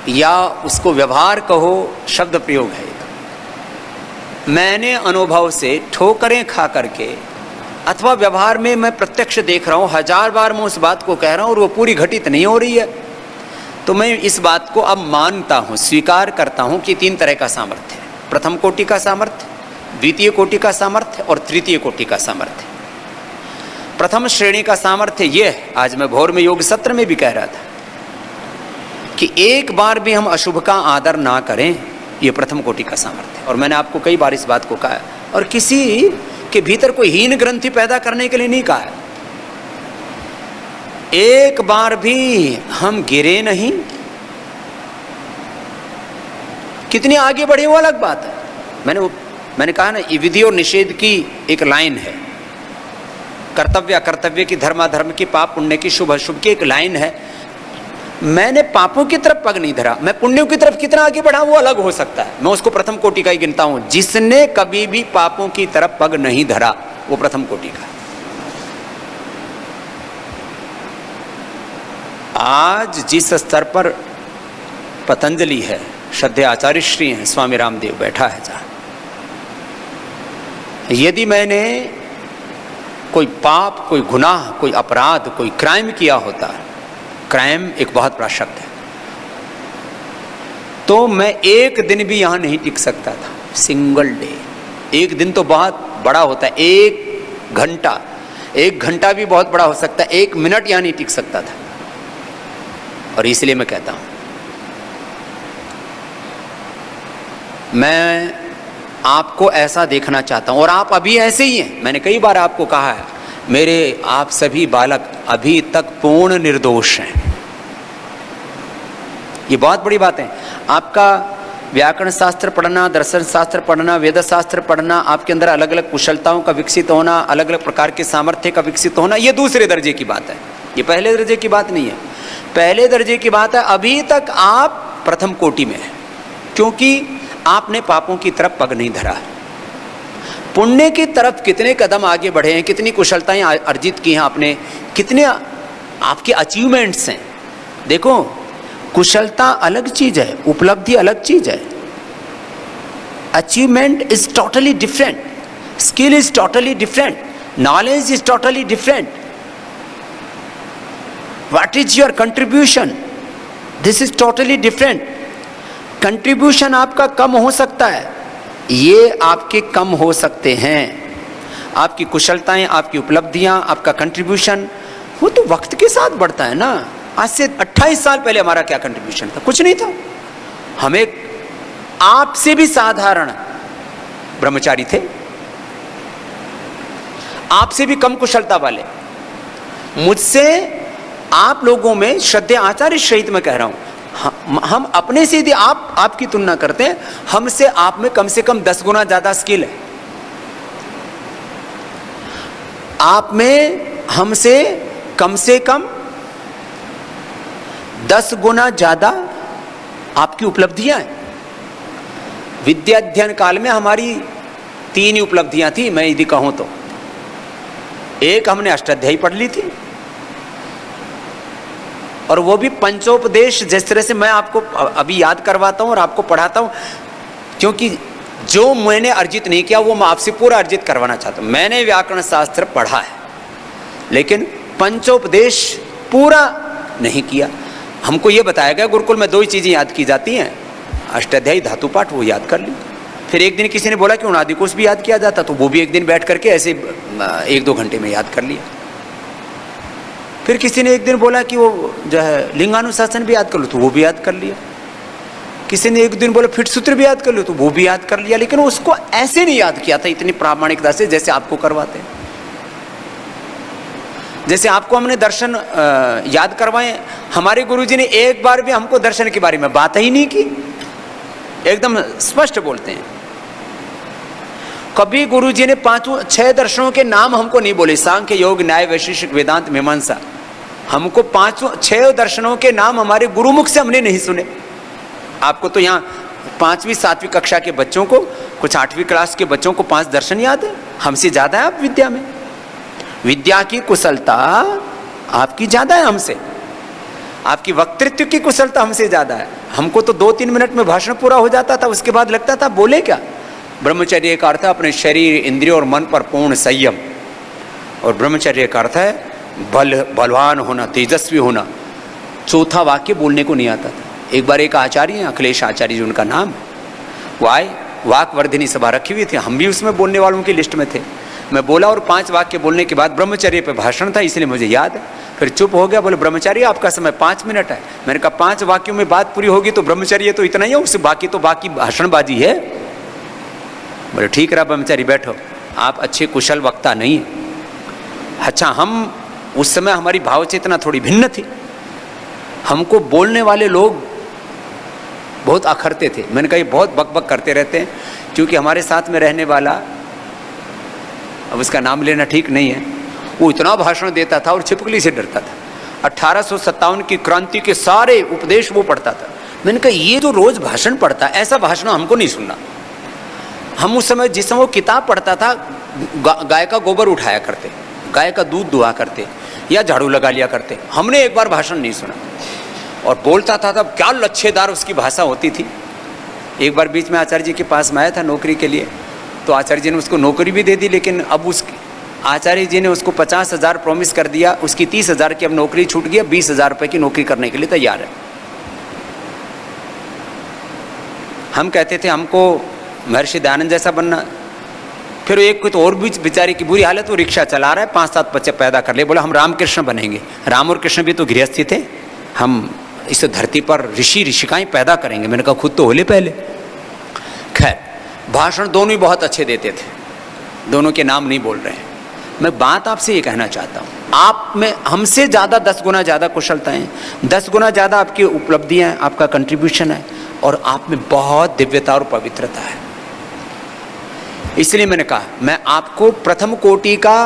या उसको व्यवहार कहो, शब्द प्रयोग है। मैंने अनुभव से ठोकरें खा करके अथवा व्यवहार में मैं प्रत्यक्ष देख रहा हूं, 1000 बार मैं उस बात को कह रहा हूं और वो पूरी घटित नहीं हो रही है, तो मैं इस बात को अब मानता हूं, स्वीकार करता हूं कि 3 तरह का सामर्थ्य है। प्रथम कोटि का सामर्थ्य, द्वितीय कोटि का सामर्थ्य और तृतीय कोटि का सामर्थ्य। प्रथम श्रेणी का सामर्थ्य यह है, आज मैं भोर में योग सत्र में भी कह रहा था, कि एक बार भी हम अशुभ का आदर ना करें, ये प्रथम कोटि का सामर्थ्य है। और मैंने आपको कई बार इस बात को कहा है, और किसी के भीतर कोई हीन ग्रंथि पैदा करने के लिए नहीं कहा है। एक बार भी हम गिरे नहीं, कितनी आगे बढ़े वो अलग बात है। मैंने कहा ना, ये विधि और निषेध की एक लाइन है, कर्तव्य अकर्तव्य की, धर्माधर्म की, पाप पुण्य की, शुभ अशुभ की एक लाइन है। मैंने पापों की तरफ पग नहीं धरा, मैं पुण्यों की तरफ कितना आगे बढ़ा वो अलग हो सकता है, मैं उसको प्रथम कोटि का ही गिनता हूं। जिसने कभी भी पापों की तरफ पग नहीं धरा वो प्रथम कोटि का। आज जिस स्तर पर पतंजलि है, श्रद्धेय आचार्य श्री हैं, स्वामी रामदेव बैठा है जहां, यदि मैंने कोई पाप, कोई गुनाह, कोई अपराध, कोई क्राइम किया होता, क्राइम एक बहुत बड़ा शब्द है, तो मैं एक दिन भी यहां नहीं टिक सकता था, सिंगल डे। एक दिन तो बहुत बड़ा होता है, 1 घंटा भी बहुत बड़ा हो सकता है, 1 मिनट यहां नहीं टिक सकता था। और इसलिए मैं कहता हूं, मैं आपको ऐसा देखना चाहता हूं, और आप अभी ऐसे ही हैं। मैंने कई बार आपको कहा है, मेरे आप सभी बालक अभी तक पूर्ण निर्दोष हैं। ये बहुत बड़ी बात है। आपका व्याकरण शास्त्र पढ़ना, दर्शन शास्त्र पढ़ना, वेद शास्त्र पढ़ना, आपके अंदर अलग अलग कुशलताओं का विकसित होना, अलग अलग प्रकार के सामर्थ्य का विकसित होना, ये दूसरे दर्जे की बात है, ये पहले दर्जे की बात नहीं है। पहले दर्जे की बात है, अभी तक आप प्रथम कोटि में हैं, क्योंकि आपने पापों की तरफ पग नहीं धरा। पुण्य की तरफ कितने कदम आगे बढ़े हैं, कितनी कुशलताएं अर्जित की हैं आपने, कितने आपके अचीवमेंट्स हैं। देखो, कुशलता अलग चीज है, उपलब्धि अलग चीज है। Achievement is totally different, skill is totally different, knowledge is totally different. What is your contribution, this is totally different. Contribution आपका कम हो सकता है, ये आपके कम हो सकते हैं। आपकी कुशलताएं, आपकी उपलब्धियां, आपका कंट्रीब्यूशन, वो तो वक्त के साथ बढ़ता है ना। आज से 28 साल पहले हमारा क्या कंट्रीब्यूशन था? कुछ नहीं था। हम एक आपसे भी साधारण ब्रह्मचारी थे, आपसे भी कम कुशलता वाले। मुझसे आप लोगों में श्रद्धेय आचार्य सहित मैं कह रहा हूं, हम अपने से यदि आपकी तुलना करते हैं, हमसे आप में कम से कम 10 गुना ज्यादा स्किल है। आप में हमसे कम 10 गुना ज्यादा आपकी उपलब्धियां हैं। विद्या अध्ययन काल में हमारी 3 ही उपलब्धियां थी, मैं यदि कहूं तो। एक, हमने अष्टाध्यायी पढ़ ली थी, और वो भी पंचोपदेश जिस तरह से मैं आपको अभी याद करवाता हूँ और आपको पढ़ाता हूँ, क्योंकि जो मैंने अर्जित नहीं किया वो मैं आपसे पूरा अर्जित करवाना चाहता हूँ। मैंने व्याकरण शास्त्र पढ़ा है लेकिन पंचोपदेश पूरा नहीं किया। हमको ये बताया गया गुरुकुल में 2 ही चीज़ें याद की जाती हैं, अष्टाध्यायी धातु पाठ, वो याद कर ली। फिर एक दिन किसी ने बोला कि उनादि कोश भी याद किया जाता, तो वो भी एक दिन बैठ करके ऐसे 1-2 घंटे में याद कर लिया। फिर किसी ने एक दिन बोला कि वो जो है लिंगानुशासन भी याद कर लो, तो वो भी याद कर लिया। किसी ने एक दिन बोला फिट सूत्र भी याद कर लो, तो वो भी याद कर लिया। लेकिन उसको ऐसे नहीं याद किया था इतनी प्रामाणिकता से जैसे आपको करवाते हैं। जैसे आपको हमने दर्शन याद करवाए, हमारे गुरुजी ने एक बार भी हमको दर्शन के बारे में बात ही नहीं की, एकदम स्पष्ट बोलते हैं। कभी गुरुजी ने 5-6 दर्शनों के नाम हमको नहीं बोले, सांख्य, योग, न्याय, वैशेषिक, वेदांत, मीमांसा। हमको 5-6 दर्शनों के नाम हमारे गुरुमुख से हमने नहीं सुने। आपको तो यहाँ 5वीं 7वीं कक्षा के बच्चों को, कुछ 8वीं क्लास के बच्चों को 5 दर्शन याद है, हमसे ज्यादा है आप विद्या में। विद्या की कुशलता आपकी ज्यादा है हमसे, आपकी वक्तृत्व की कुशलता हमसे ज्यादा है। हमको तो 2-3 मिनट में भाषण पूरा हो जाता था, उसके बाद लगता था बोले क्या। ब्रह्मचर्य का अर्थ है अपने शरीर, इंद्रियों और मन पर पूर्ण संयम, और ब्रह्मचर्य का अर्थ है बलवान होना, तेजस्वी होना। चौथा वाक्य बोलने को नहीं आता था। एक बार एक आचार्य हैं, अखिलेश आचार्य जी उनका नाम है, वो आए, वाकवर्धिनी सभा रखी हुई थी, हम भी उसमें बोलने वालों की लिस्ट में थे। मैं बोला और 5 वाक्य बोलने के बाद ब्रह्मचर्य पे भाषण था इसलिए मुझे याद है। फिर चुप हो गया, बोले ब्रह्मचर्य आपका समय 5 मिनट है। मैंने कहा 5 वाक्यों में बात पूरी होगी तो ब्रह्मचर्य तो इतना ही है, उससे बाकी भाषणबाजी है। बोले ठीक रहा ब्रह्मचारी, बैठो, आप अच्छे कुशल वक्ता नहीं है। अच्छा, हम उस समय हमारी भाव चेतना थोड़ी भिन्न थी, हमको बोलने वाले लोग बहुत अखरते थे। मैंने कहा ये बहुत बकबक करते रहते हैं, क्योंकि हमारे साथ में रहने वाला, अब उसका नाम लेना ठीक नहीं है, वो इतना भाषण देता था और छिपकली से डरता था। 1857 की क्रांति के सारे उपदेश वो पढ़ता था। मैंने कहा ये जो रोज भाषण पढ़ता, ऐसा भाषण हमको नहीं सुनना। हम उस समय जिस समय वो किताब पढ़ता था, गाय का गोबर उठाया करते, गाय का दूध दुआ करते या झाड़ू लगा लिया करते। हमने एक बार भाषण नहीं सुना, और बोलता था तब क्या लच्छेदार उसकी भाषा होती थी। एक बार बीच में आचार्य जी के पास में आया था नौकरी के लिए, तो आचार्य जी ने उसको नौकरी भी दे दी, लेकिन अब उसकी आचार्य जी ने उसको 50,000 प्रॉमिस कर दिया, उसकी 30,000 की अब नौकरी छूट गई, 20,000 रुपये की नौकरी करने के लिए तैयार है। हम कहते थे हमको महर्षि दयानंद जैसा बनना। फिर एक कोई तो और भी बेचारे की बुरी हालत, वो रिक्शा चला रहा है, 5-7 बच्चे पैदा कर ले, बोला हम रामकृष्ण बनेंगे। राम और कृष्ण भी तो गृहस्थी थे, हम इस धरती पर ऋषिकाएं पैदा करेंगे। मैंने कहा खुद तो हो ले पहले। खैर, भाषण दोनों ही बहुत अच्छे देते थे, दोनों के नाम नहीं बोल रहे हैं। मैं बात आपसे ये कहना चाहता हूँ, आप में हमसे ज़्यादा 10 गुना ज़्यादा कुशलताएं, 10 गुना ज़्यादा आपकी उपलब्धियाँ, आपका कंट्रीब्यूशन है, और आप में बहुत दिव्यता और पवित्रता है। इसलिए मैंने कहा मैं आपको प्रथम कोटि का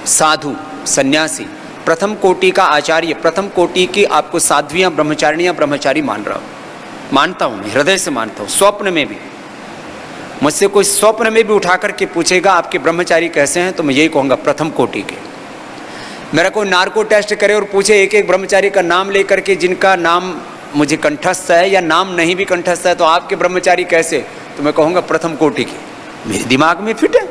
साधु, सन्यासी, प्रथम कोटि का आचार्य, प्रथम कोटि की आपको साध्वियाँ, ब्रह्मचारिणियाँ, ब्रह्मचारी मानता हूँ, हृदय से मानता हूँ। स्वप्न में भी मुझसे कोई स्वप्न में भी उठा करके पूछेगा आपके ब्रह्मचारी कैसे हैं, तो मैं यही कहूँगा प्रथम कोटि के। मेरा कोई नार्को टेस्ट करे और पूछे एक ब्रह्मचारी का नाम लेकर के जिनका नाम मुझे कंठस्थ है या नाम नहीं भी कंठस्थ है, तो आपके ब्रह्मचारी कैसे, तो मैं कहूँगा प्रथम कोटि के। मेरे दिमाग में फिट है।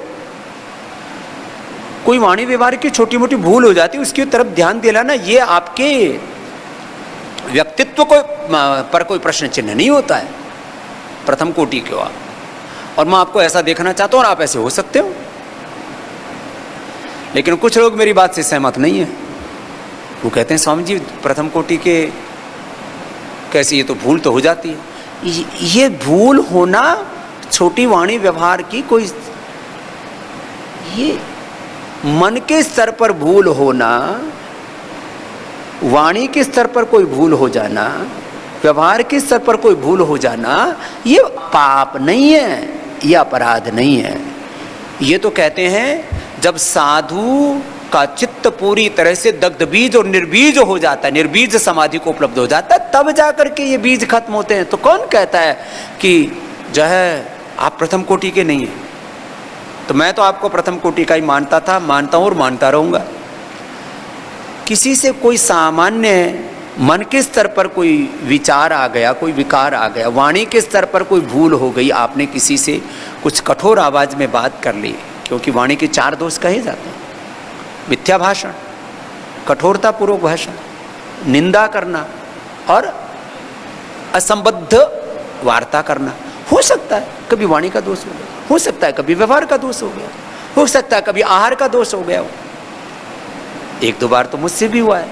कोई वाणी व्यवहार की छोटी मोटी भूल हो जाती है, उसकी तरफ ध्यान दिलाना, ये आपके व्यक्तित्व को पर कोई प्रश्न चिन्ह नहीं होता है। प्रथम कोटि के हो आप, और मैं आपको ऐसा देखना चाहता हूँ और आप ऐसे हो सकते हो। लेकिन कुछ लोग मेरी बात से सहमत नहीं है, वो कहते हैं स्वामी जी प्रथम कोटि के कैसे, ये तो भूल तो हो जाती है। ये भूल होना छोटी वाणी व्यवहार की कोई, ये मन के स्तर पर भूल होना, वाणी के स्तर पर कोई भूल हो जाना, व्यवहार के स्तर पर कोई भूल हो जाना, ये पाप नहीं है, ये अपराध नहीं है। ये तो कहते हैं जब साधु का चित्त पूरी तरह से दग्ध बीज और निर्बीज हो जाता है, निर्बीज समाधि को उपलब्ध हो जाता है, तब जाकर के ये बीज खत्म होते हैं। तो कौन कहता है कि जो है आप प्रथम कोटि के नहीं हैं। तो मैं तो आपको प्रथम कोटि का ही मानता था, मानता हूँ और मानता रहूँगा। किसी से कोई सामान्य मन के स्तर पर कोई विचार आ गया, कोई विकार आ गया, वाणी के स्तर पर कोई भूल हो गई, आपने किसी से कुछ कठोर आवाज में बात कर ली, क्योंकि वाणी के 4 दोष कहे जाते हैं: मिथ्या भाषण, कठोरतापूर्वक भाषण, निंदा करना और असंबद्ध वार्ता करना। हो सकता है कभी वाणी का दोष हो गया, हो सकता है कभी व्यवहार का दोष हो गया, हो सकता है कभी आहार का दोष हो गया हो। 1-2 बार तो मुझसे भी हुआ है,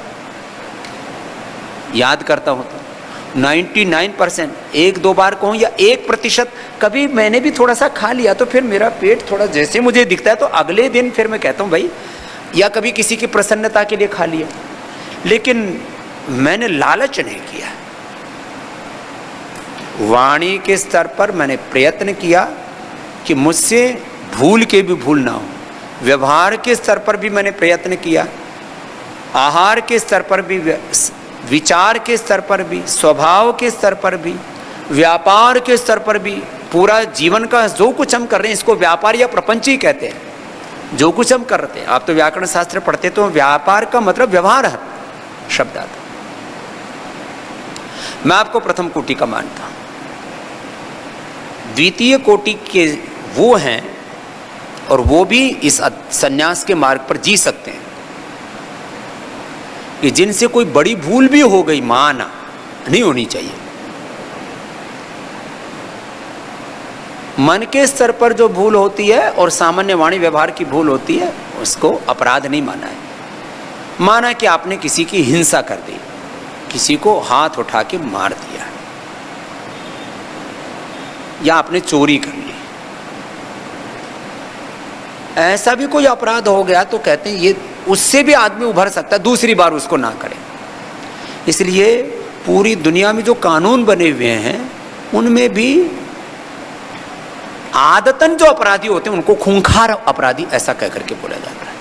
याद करता हूं तो 99%, 1-2 बार कहूं या 1%, कभी मैंने भी थोड़ा सा खा लिया तो फिर मेरा पेट थोड़ा जैसे मुझे दिखता है तो अगले दिन फिर मैं कहता हूं भाई, या कभी किसी की प्रसन्नता के लिए खा लिया, लेकिन मैंने लालच नहीं किया। वाणी के स्तर पर मैंने प्रयत्न किया कि मुझसे भूल के भी भूल ना हो। व्यवहार के स्तर पर भी मैंने प्रयत्न किया, आहार के स्तर पर भी, विचार के स्तर पर भी, स्वभाव के स्तर पर भी, व्यापार के स्तर पर भी। पूरा जीवन का जो कुछ हम कर रहे हैं इसको व्यापार या प्रपंच ही कहते हैं। जो कुछ हम कर रहे हैं, आप तो व्याकरण शास्त्र पढ़ते तो व्यापार का मतलब व्यवहार है शब्द आता। मैं आपको प्रथम कोटि का मानता हूं, द्वितीय कोटि के वो हैं और वो भी इस सन्यास के मार्ग पर जी सकते हैं कि जिनसे कोई बड़ी भूल भी हो गई, माना नहीं होनी चाहिए। मन के स्तर पर जो भूल होती है और सामान्य वाणी व्यवहार की भूल होती है, उसको अपराध नहीं माना है। माना कि आपने किसी की हिंसा कर दी, किसी को हाथ उठा के मार दिया, या आपने चोरी कर ली, ऐसा भी कोई अपराध हो गया तो कहते हैं ये उससे भी आदमी उभर सकता है, दूसरी बार उसको ना करे। इसलिए पूरी दुनिया में जो कानून बने हुए हैं उनमें भी आदतन जो अपराधी होते हैं उनको खूंखार अपराधी ऐसा कह करके बोला जाता है।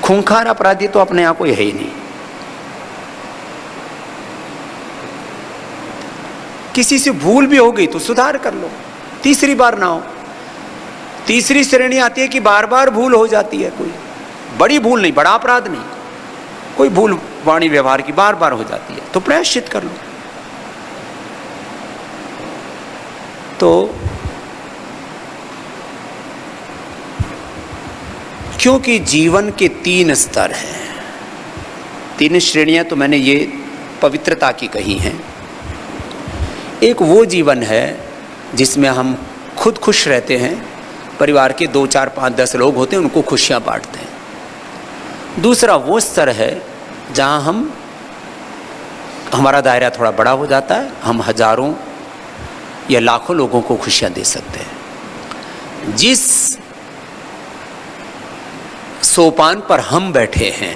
खूंखार अपराधी तो अपने यहां कोई है ही नहीं। किसी से भूल भी हो गई तो सुधार कर लो, तीसरी बार ना हो। तीसरी श्रेणी आती है कि बार बार भूल हो जाती है, कोई बड़ी भूल नहीं, बड़ा अपराध नहीं, कोई भूल वाणी व्यवहार की बार बार हो जाती है तो प्रायश्चित कर लो। तो क्योंकि जीवन के 3 स्तर हैं, 3 श्रेणियां तो मैंने ये पवित्रता की कही हैं। एक वो जीवन है जिसमें हम खुद खुश रहते हैं, परिवार के 2, 4, 5, 10 लोग होते हैं, उनको खुशियां बांटते हैं। दूसरा वो स्तर है जहां हमारा दायरा थोड़ा बड़ा हो जाता है, हम हजारों या लाखों लोगों को खुशियां दे सकते हैं। जिस सोपान पर हम बैठे हैं,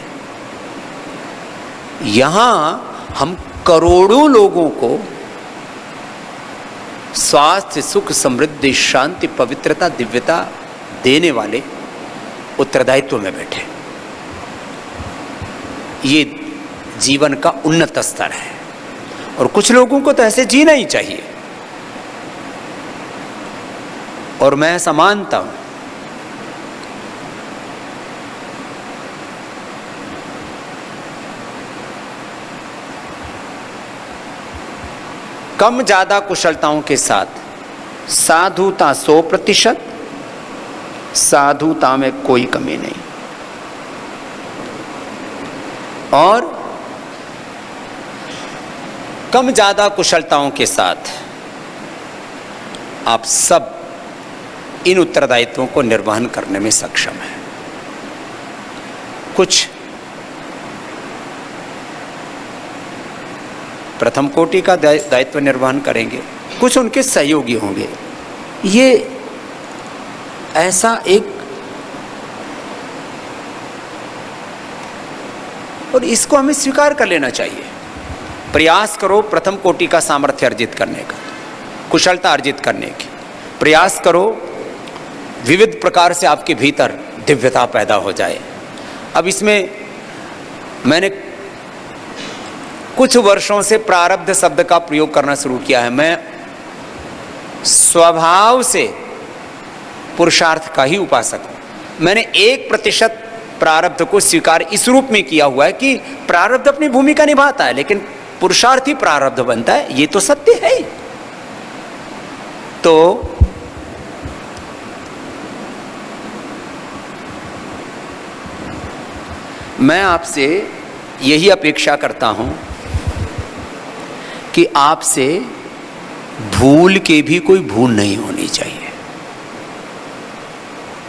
यहां हम करोड़ों लोगों को स्वास्थ्य, सुख, समृद्धि, शांति, पवित्रता, दिव्यता देने वाले उत्तरदायित्व में बैठे। ये जीवन का उन्नत स्तर है और कुछ लोगों को तो ऐसे जीना ही चाहिए और मैं ऐसा मानता हूं। कम ज्यादा कुशलताओं के साथ साधुता 100%, साधुता में कोई कमी नहीं, और कम ज्यादा कुशलताओं के साथ आप सब इन उत्तरदायित्वों को निर्वहन करने में सक्षम हैं। कुछ प्रथम कोटि का दायित्व निर्वहन करेंगे, कुछ उनके सहयोगी होंगे। ये ऐसा एक, और इसको हमें स्वीकार कर लेना चाहिए। प्रयास करो प्रथम कोटि का सामर्थ्य अर्जित करने का, कुशलता अर्जित करने की। प्रयास करो विविध प्रकार से आपके भीतर दिव्यता पैदा हो जाए। अब इसमें मैंने कुछ वर्षों से प्रारब्ध शब्द का प्रयोग करना शुरू किया है। मैं स्वभाव से पुरुषार्थ का ही उपासक हूं। मैंने 1% प्रारब्ध को स्वीकार इस रूप में किया हुआ है कि प्रारब्ध अपनी भूमिका निभाता है, लेकिन पुरुषार्थ ही प्रारब्ध बनता है, ये तो सत्य है ही। तो मैं आपसे यही अपेक्षा करता हूं कि आपसे भूल के भी कोई भूल नहीं होनी चाहिए,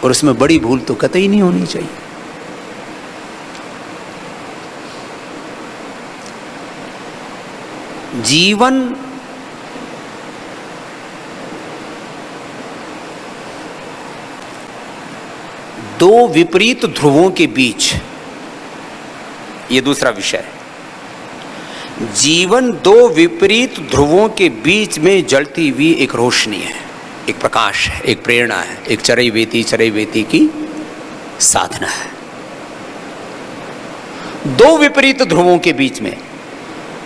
और उसमें बड़ी भूल तो कतई नहीं होनी चाहिए। जीवन दो विपरीत ध्रुवों के बीच, ये दूसरा विषय है। जीवन दो विपरीत ध्रुवों के बीच में जलती हुई एक रोशनी है, एक प्रकाश है, एक प्रेरणा है, एक चरैवेती की साधना है। दो विपरीत ध्रुवों के बीच में,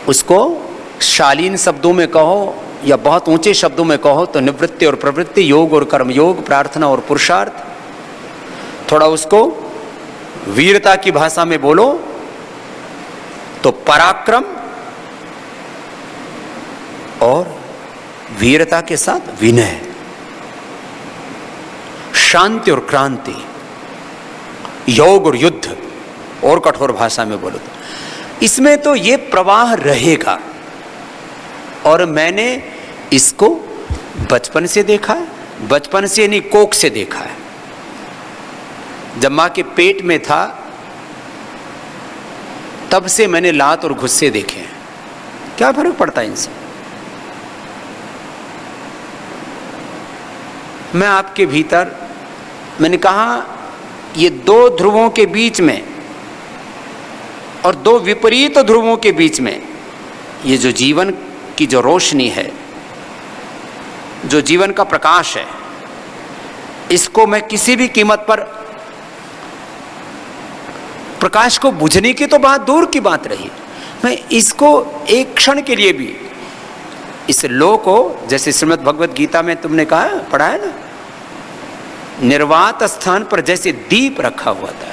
उसको शालीन शब्दों में कहो या बहुत ऊंचे शब्दों में कहो तो निवृत्ति और प्रवृत्ति, योग और कर्मयोग, प्रार्थना और पुरुषार्थ। थोड़ा उसको वीरता की भाषा में बोलो तो पराक्रम और वीरता के साथ विनय, शांति और क्रांति, योग और युद्ध, और कठोर भाषा में बोलो तो इसमें तो ये प्रवाह रहेगा। और मैंने इसको बचपन से देखा है, बचपन से नहीं कोख से देखा है। जब मां के पेट में था तब से मैंने लात और गुस्से देखे हैं। क्या फर्क पड़ता है इनसे? मैं आपके भीतर, मैंने कहा ये दो ध्रुवों के बीच में और दो विपरीत ध्रुवों के बीच में ये जो जीवन की जो रोशनी है, जो जीवन का प्रकाश है, इसको मैं किसी भी कीमत पर, प्रकाश को बुझने की तो बात दूर की बात रही, मैं इसको एक क्षण के लिए भी, इस लो को, जैसे श्रीमद् भगवद गीता में तुमने कहा, पढ़ा है ना, निर्वात स्थान पर जैसे दीप रखा हुआ था।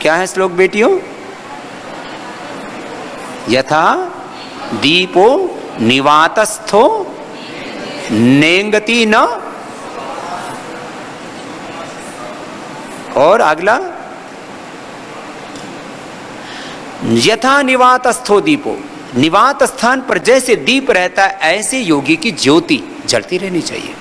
क्या है श्लोक बेटियों? यथा दीपो निवातस्थो नेंगति न, और अगला यथा निवातस्थो दीपो, निवात स्थान पर जैसे दीप रहता है ऐसे योगी की ज्योति जलती रहनी चाहिए।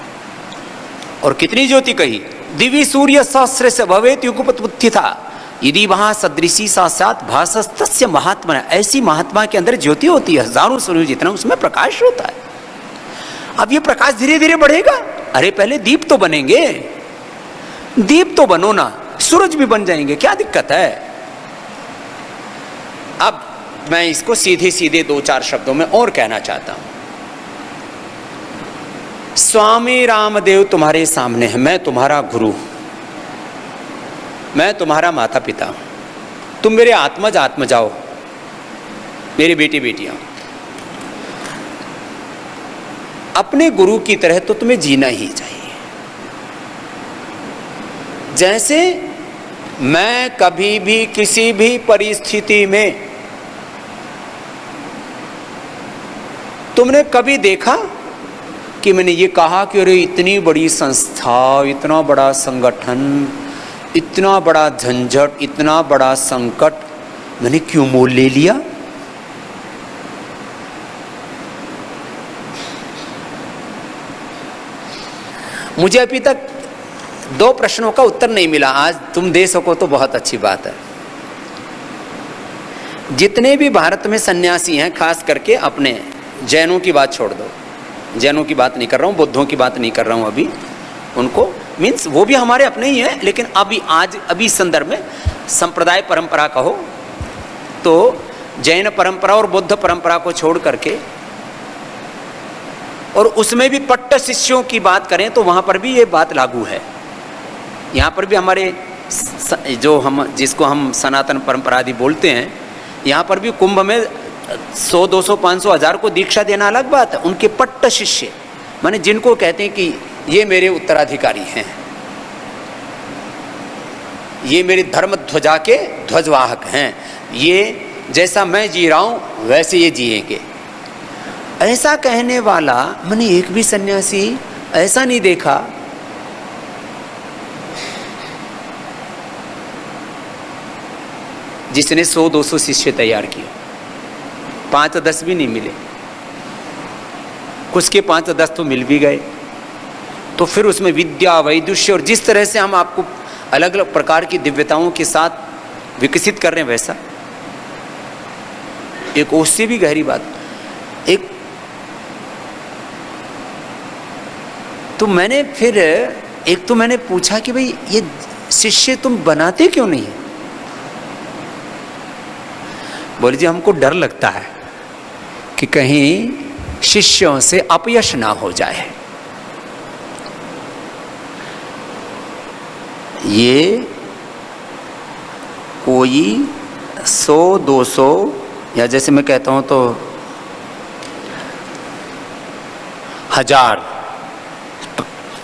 और कितनी ज्योति कही? दिव्य सूर्य सहस्र से भवेत युगपत था यदि वहां सदृशी साक्षात भासस्तस्य महात्मा। ऐसी महात्मा के अंदर ज्योति होती है, हजारों सूर्य जितना उसमें प्रकाश होता है। अब ये प्रकाश धीरे धीरे बढ़ेगा। अरे पहले दीप तो बनेंगे, दीप तो बनो ना, सूरज भी बन जाएंगे, क्या दिक्कत है? अब मैं इसको सीधे सीधे दो चार शब्दों में और कहना चाहता हूं। स्वामी रामदेव तुम्हारे सामने है, मैं तुम्हारा गुरु, मैं तुम्हारा माता पिता हूं, तुम मेरे आत्मज आत्मजा हो, मेरी बेटी बेटियां। अपने गुरु की तरह तो तुम्हें जीना ही चाहिए। जैसे मैं कभी भी किसी भी परिस्थिति में, तुमने कभी देखा कि मैंने ये कहा कि अरे इतनी बड़ी संस्था, इतना बड़ा संगठन, इतना बड़ा झंझट, इतना बड़ा संकट मैंने क्यों मोल ले लिया? मुझे अभी तक दो प्रश्नों का उत्तर नहीं मिला। आज तुम दे सको तो बहुत अच्छी बात है। जितने भी भारत में सन्यासी हैं, खास करके अपने जैनों की बात छोड़ दो, जैनों की बात नहीं कर रहा हूँ, बुद्धों की बात नहीं कर रहा हूँ अभी, उनको मीन्स वो भी हमारे अपने ही हैं, लेकिन अभी संदर्भ में संप्रदाय परंपरा कहो तो जैन परंपरा और बुद्ध परंपरा को छोड़ करके, और उसमें भी पट्ट शिष्यों की बात करें तो वहाँ पर भी ये बात लागू है। यहाँ पर भी हमारे जो हम जिसको हम सनातन परंपरा आदि बोलते हैं, यहाँ पर भी कुंभ में 100, 200, 500, 1000 को दीक्षा देना अलग बात है। उनके पट्ट शिष्य माने जिनको कहते हैं कि ये मेरे उत्तराधिकारी हैं, ये मेरी धर्म ध्वजा के ध्वजवाहक हैं, ये जैसा मैं जी रहा हूं वैसे ये जिएंगे। ऐसा कहने वाला मैंने एक भी सन्यासी ऐसा नहीं देखा जिसने 100-200 शिष्य तैयार किए। 5-10 भी नहीं मिले, कुछ के 5-10 तो मिल भी गए। तो फिर उसमें विद्या, वैदुष्य और जिस तरह से हम आपको अलग अलग प्रकार की दिव्यताओं के साथ विकसित कर रहे हैं वैसा। एक उससे भी गहरी बात, एक तो मैंने फिर एक तो मैंने पूछा कि भाई ये शिष्य तुम बनाते क्यों नहीं? बोले जी हमको डर लगता है कि कहीं शिष्यों से अपयश ना हो जाए। ये कोई 100-200 या जैसे मैं कहता हूं तो 1000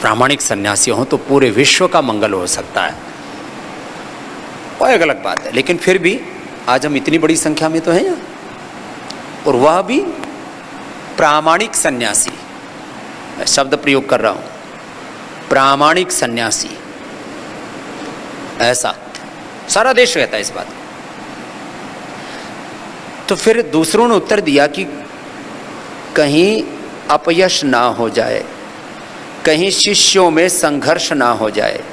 प्रामाणिक सन्यासी हों तो पूरे विश्व का मंगल हो सकता है, वो एक अलग बात है। लेकिन फिर भी आज हम इतनी बड़ी संख्या में तो हैं यहाँ, और वह भी प्रामाणिक सन्यासी, मैं शब्द प्रयोग कर रहा हूं, प्रामाणिक सन्यासी। ऐसा सारा देश रहता है इस बात। तो फिर दूसरों ने उत्तर दिया कि कहीं अपयश ना हो जाए, कहीं शिष्यों में संघर्ष ना हो जाए।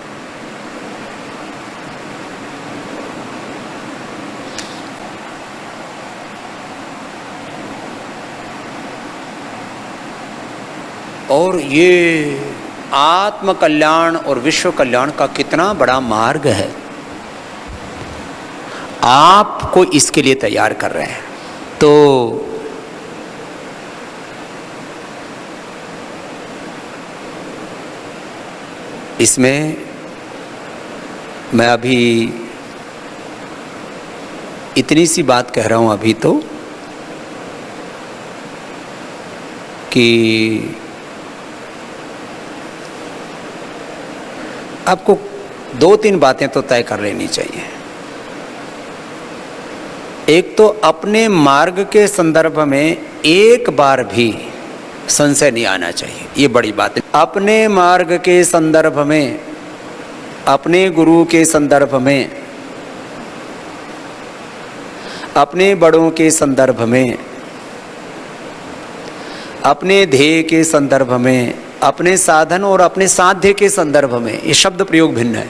और ये आत्म कल्याण और विश्व कल्याण का कितना बड़ा मार्ग है, आपको इसके लिए तैयार कर रहे हैं। तो इसमें मैं अभी इतनी सी बात कह रहा हूं अभी तो कि आपको 2-3 बातें तो तय कर लेनी चाहिए। एक तो अपने मार्ग के संदर्भ में एक बार भी संशय नहीं आना चाहिए, ये बड़ी बात है। अपने मार्ग के संदर्भ में, अपने गुरु के संदर्भ में, अपने बड़ों के संदर्भ में, अपने ध्येय के संदर्भ में, अपने साधन और अपने साध्य के संदर्भ में, ये शब्द प्रयोग भिन्न है।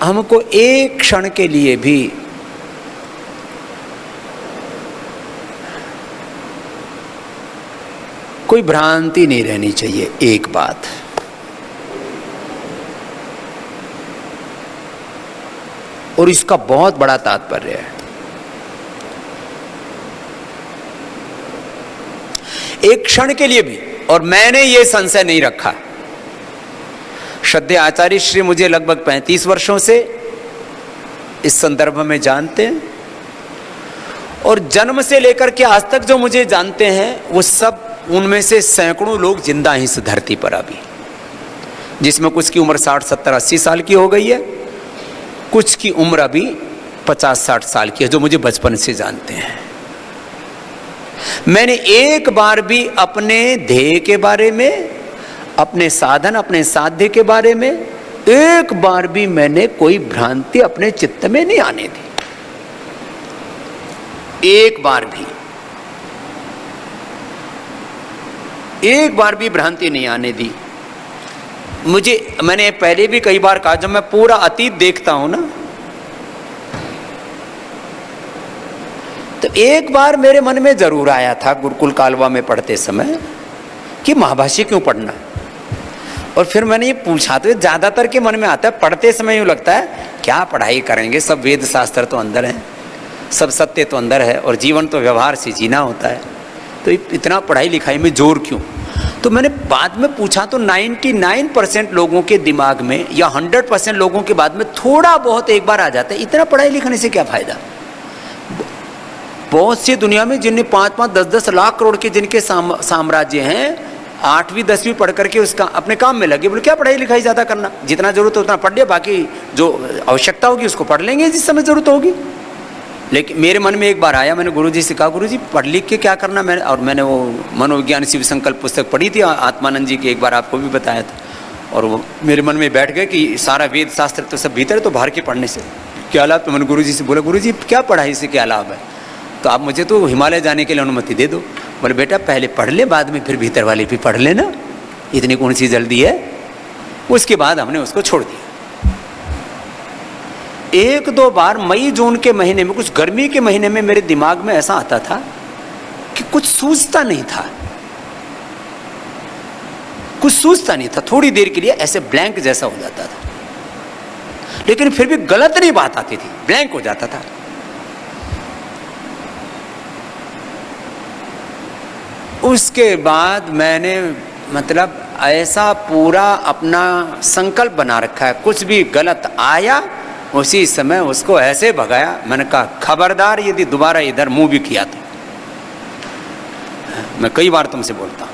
हमको एक क्षण के लिए भी कोई भ्रांति नहीं रहनी चाहिए। एक बात, और इसका बहुत बड़ा तात्पर्य है। एक क्षण के लिए भी, और मैंने ये संशय नहीं रखा। श्रद्धेय आचार्य श्री मुझे लगभग 35 वर्षों से इस संदर्भ में जानते हैं, और जन्म से लेकर के आज तक जो मुझे जानते हैं वो सब, उनमें से सैकड़ों लोग जिंदा हैं इस धरती पर अभी, जिसमें कुछ की उम्र 60, 70, 80 साल की हो गई है, कुछ की उम्र अभी 50, 60 साल की है, जो मुझे बचपन से जानते हैं। मैंने एक बार भी अपने ध्येय के बारे में, अपने साधन, अपने साध्य के बारे में एक बार भी मैंने कोई भ्रांति अपने चित्त में नहीं आने दी। एक बार भी, एक बार भी भ्रांति नहीं आने दी। मैंने पहले भी कई बार कहा, जब मैं पूरा अतीत देखता हूं ना, तो एक बार मेरे मन में जरूर आया था गुरुकुल कालवा में पढ़ते समय कि महाभाष्य क्यों पढ़ना। और फिर मैंने ये पूछा तो ज्यादातर के मन में आता है, पढ़ते समय यूं लगता है क्या पढ़ाई करेंगे, सब वेद शास्त्र तो अंदर है, सब सत्य तो अंदर है, और जीवन तो व्यवहार से जीना होता है, तो इतना पढ़ाई लिखाई में जोर क्यों। तो मैंने बाद में पूछा तो 99% लोगों के दिमाग में, या 100% लोगों के बाद में थोड़ा बहुत एक बार आ जाता है, इतना पढ़ाई लिखने से क्या फायदा। बहुत सी दुनिया में जिनने 5-5, 10-10 लाख करोड़ के जिनके साम्राज्य हैं, 8वीं 10वीं पढ़ करके उसका अपने काम में लगे। बोले क्या पढ़ाई लिखाई ज़्यादा करना, जितना ज़रूरत है उतना पढ़ लिया, बाकी जो आवश्यकता होगी उसको पढ़ लेंगे जिस समय ज़रूरत होगी। लेकिन मेरे मन में एक बार आया, मैंने गुरुजी से कहा, गुरुजी पढ़ लिख के क्या करना। मैंने वो मनोविज्ञान शिव संकल्प पुस्तक पढ़ी थी आत्मानंद जी की, एक बार आपको भी बताया था, और वो मेरे मन में बैठ गए कि सारा वेद शास्त्र तो सब भीतर है, तो बाहर के पढ़ने से क्या लाभ। तो मैंने गुरुजी से बोला, गुरुजी क्या पढ़ाई से क्या लाभ है, तो आप मुझे तो हिमालय जाने के लिए अनुमति दे दो। बोले बेटा पहले पढ़ ले, बाद में फिर भीतर वाले भी पढ़ लेना, इतनी कौन सी जल्दी है। उसके बाद हमने उसको छोड़ दिया। 1-2 बार मई जून के महीने में, कुछ गर्मी के महीने में मेरे दिमाग में ऐसा आता था कि कुछ सूझता नहीं था, कुछ सूझता नहीं था, थोड़ी देर के लिए ऐसे ब्लैंक जैसा हो जाता था, लेकिन फिर भी गलत नहीं बात आती थी, ब्लैंक हो जाता था। उसके बाद मैंने मतलब ऐसा पूरा अपना संकल्प बना रखा है, कुछ भी गलत आया उसी समय उसको ऐसे भगाया। मैंने कहा खबरदार यदि दोबारा इधर मुंह भी किया तो, मैं कई बार तुमसे बोलता हूं,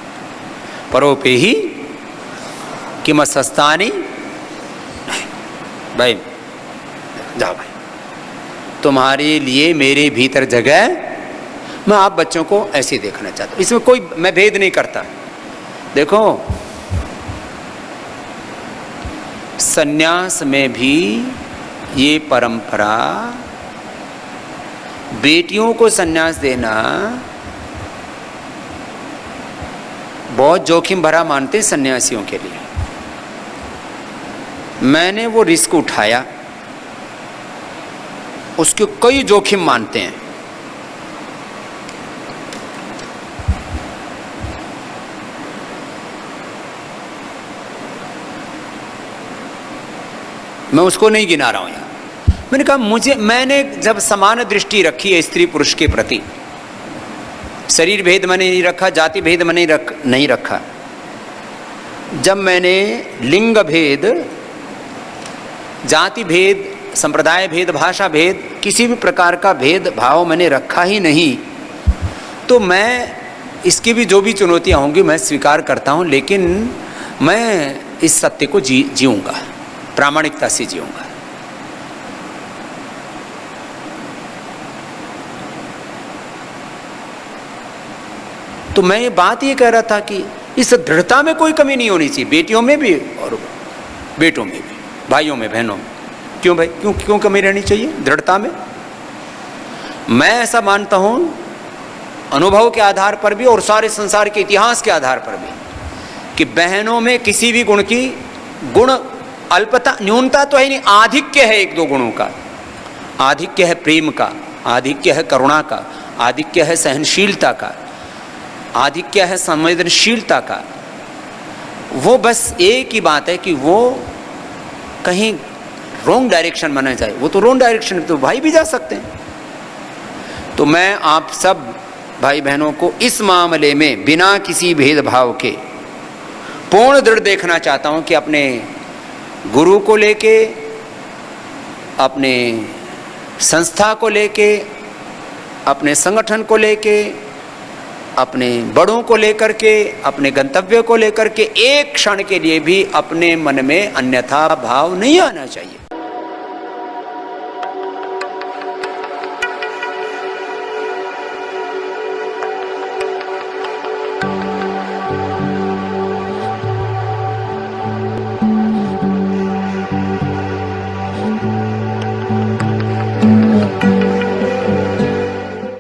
परोपे ही कि मैं सस्तानी नहीं भाई, जाओ भाई, तुम्हारे लिए मेरे भीतर जगह। मैं आप बच्चों को ऐसे देखना चाहता हूं, इसमें कोई मैं भेद नहीं करता। देखो सन्यास में भी ये परंपरा, बेटियों को सन्यास देना बहुत जोखिम भरा मानते हैं सन्यासियों के लिए। मैंने वो रिस्क उठाया, उसके कई जोखिम मानते हैं। मैं उसको नहीं गिना रहा हूं यहाँ। मैंने कहा मैंने जब समान दृष्टि रखी है स्त्री पुरुष के प्रति, शरीर भेद मैंने नहीं रखा, जाति भेद मैंने नहीं रखा, जब मैंने लिंग भेद, जाति भेद, संप्रदाय भेद, भाषा भेद, किसी भी प्रकार का भेद भाव मैंने रखा ही नहीं, तो मैं इसकी भी जो भी चुनौतियाँ होंगी मैं स्वीकार करता हूँ, लेकिन मैं इस सत्य को जीऊँगा, प्रामाणिकता से जीऊँगा। तो मैं ये बात ये कह रहा था कि इस दृढ़ता में कोई कमी नहीं होनी चाहिए, बेटियों में भी और बेटों में भी, भाइयों में, बहनों में। क्यों भाई, क्यों कमी रहनी चाहिए दृढ़ता में? मैं ऐसा मानता हूं अनुभव के आधार पर भी और सारे संसार के इतिहास के आधार पर भी कि बहनों में किसी भी गुण की अल्पता, न्यूनता तो है नहीं, आधिक्य है 1-2 गुणों का। आधिक्य है प्रेम का, आधिक्य है करुणा का, आधिक्य है सहनशीलता का, आधिक्य है संवेदनशीलता का। वो बस एक ही बात है कि वो कहीं रॉन्ग डायरेक्शन में न जाए। वो तो रॉन्ग डायरेक्शन में तो भाई भी जा सकते हैं। तो मैं आप सब भाई बहनों को इस मामले में बिना किसी भेदभाव के पूर्ण दृढ़ देखना चाहता हूं कि अपने गुरु को लेके, अपने संस्था को लेके, अपने संगठन को लेके, अपने बड़ों को लेकर के, अपने गंतव्य को लेकर के एक क्षण के लिए भी अपने मन में अन्यथा भाव नहीं आना चाहिए।